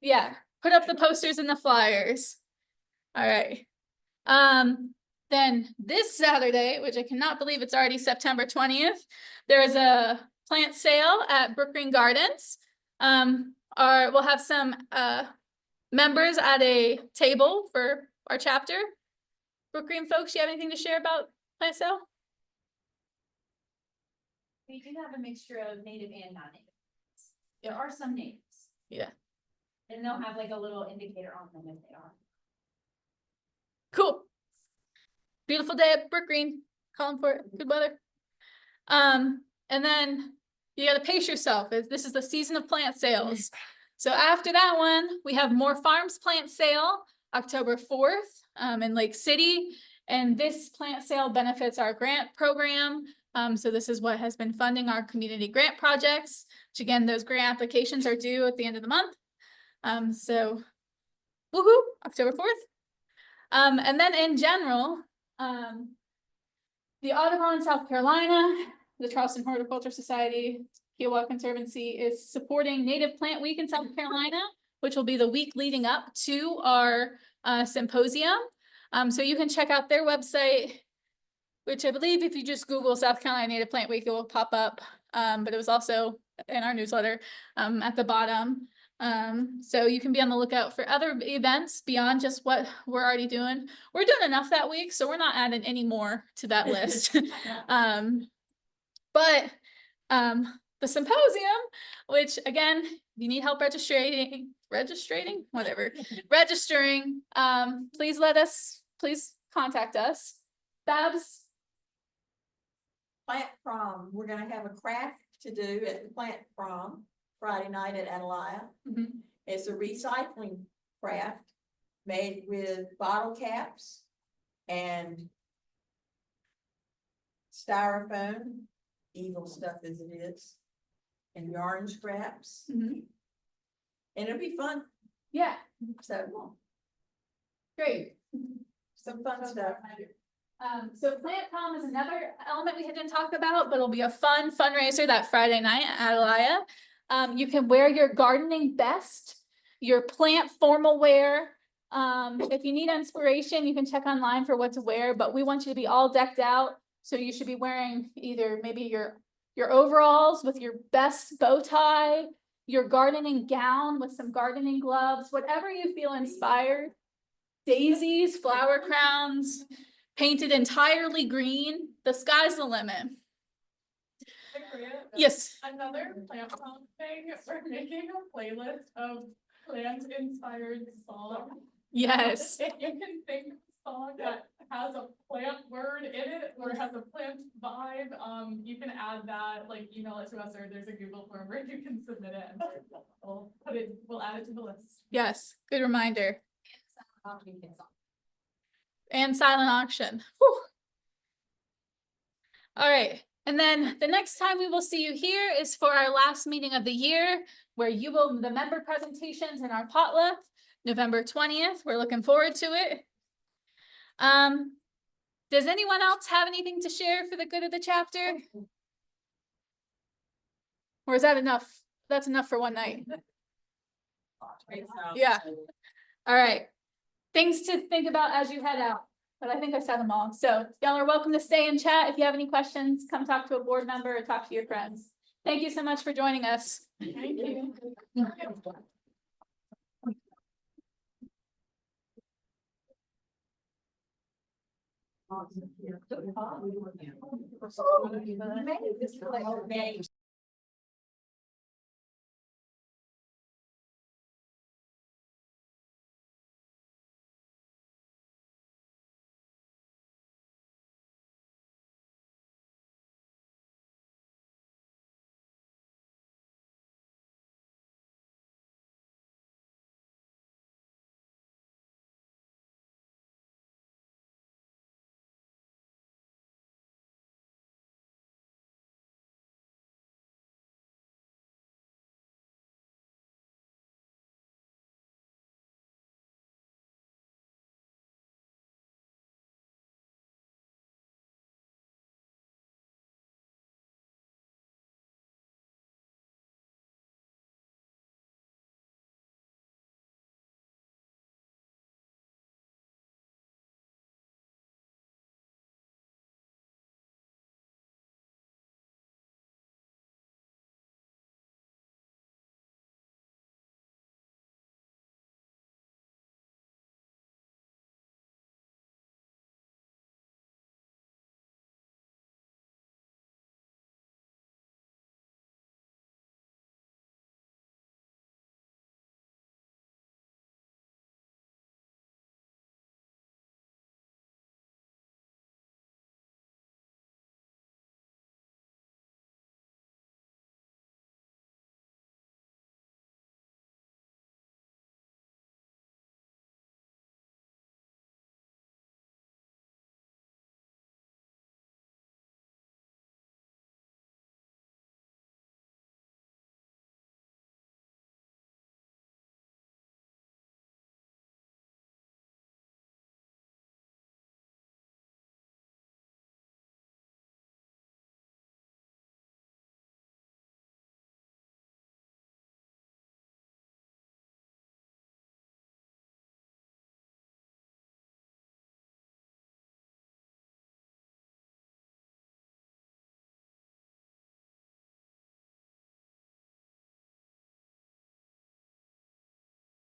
Yeah, put up the posters and the flyers. All right. Then this Saturday, which I cannot believe it's already September 20th, there is a plant sale at Brook Green Gardens. We'll have some members at a table for our chapter. Brook Green folks, you have anything to share about plant sale? We do have a mixture of native and non-native. There are some natives. Yeah. And they'll have like a little indicator on them if they are. Cool. Beautiful day at Brook Green. Calling for it. Good weather. And then you gotta pace yourself. This is the season of plant sales. So after that one, we have More Farms plant sale, October 4th, in Lake City. And this plant sale benefits our grant program. So this is what has been funding our community grant projects, which again, those grant applications are due at the end of the month. So woohoo, October 4th. And then in general, the Audubon, South Carolina, the Charleston Horticulture Society, Kiowa Conservancy is supporting Native Plant Week in South Carolina, which will be the week leading up to our symposium. So you can check out their website, which I believe if you just Google South Carolina Native Plant Week, it will pop up. But it was also in our newsletter at the bottom. So you can be on the lookout for other events beyond just what we're already doing. We're doing enough that week, so we're not adding any more to that list. But the symposium, which again, if you need help registering, please contact us. Babs, Plant prom, we're gonna have a craft to do at the plant prom Friday night at Atalaya. Mhm. It's a recycling craft made with bottle caps and styrofoam, evil stuff as it is, and yarn scraps, Mhm. and it'll be fun, yeah, so great. some fun stuff. So plant prom is another element we didn't talk about, but it'll be a fun fundraiser that Friday night at Atalaya. You can wear your gardening best, your plant formal wear. If you need inspiration, you can check online for what to wear, but we want you to be all decked out. So you should be wearing either maybe your overalls with your best bow tie, your gardening gown with some gardening gloves, whatever you feel inspired. Daisies, flower crowns, painted entirely green. The sky's the limit. Victoria, Yes. another plant prom thing, we're making a playlist of plant inspired songs. Yes. If you can think of a song that has a plant word in it or has a plant vibe, you can add that, like email it to us, or there's a Google form where you can submit it. And we'll add it to the list. Yes. Good reminder. And silent auction. Whew. All right. And then the next time we will see you here is for our last meeting of the year, where you will, the member presentations and our potluck, November 20th. We're looking forward to it. Does anyone else have anything to share for the good of the chapter? Or is that enough? That's enough for one night. Yeah. All right. Things to think about as you head out, but I think I said them all. So y'all are welcome to stay and chat. If you have any questions, come talk to a board member or talk to your friends. Thank you so much for joining us. Thank you. Awesome.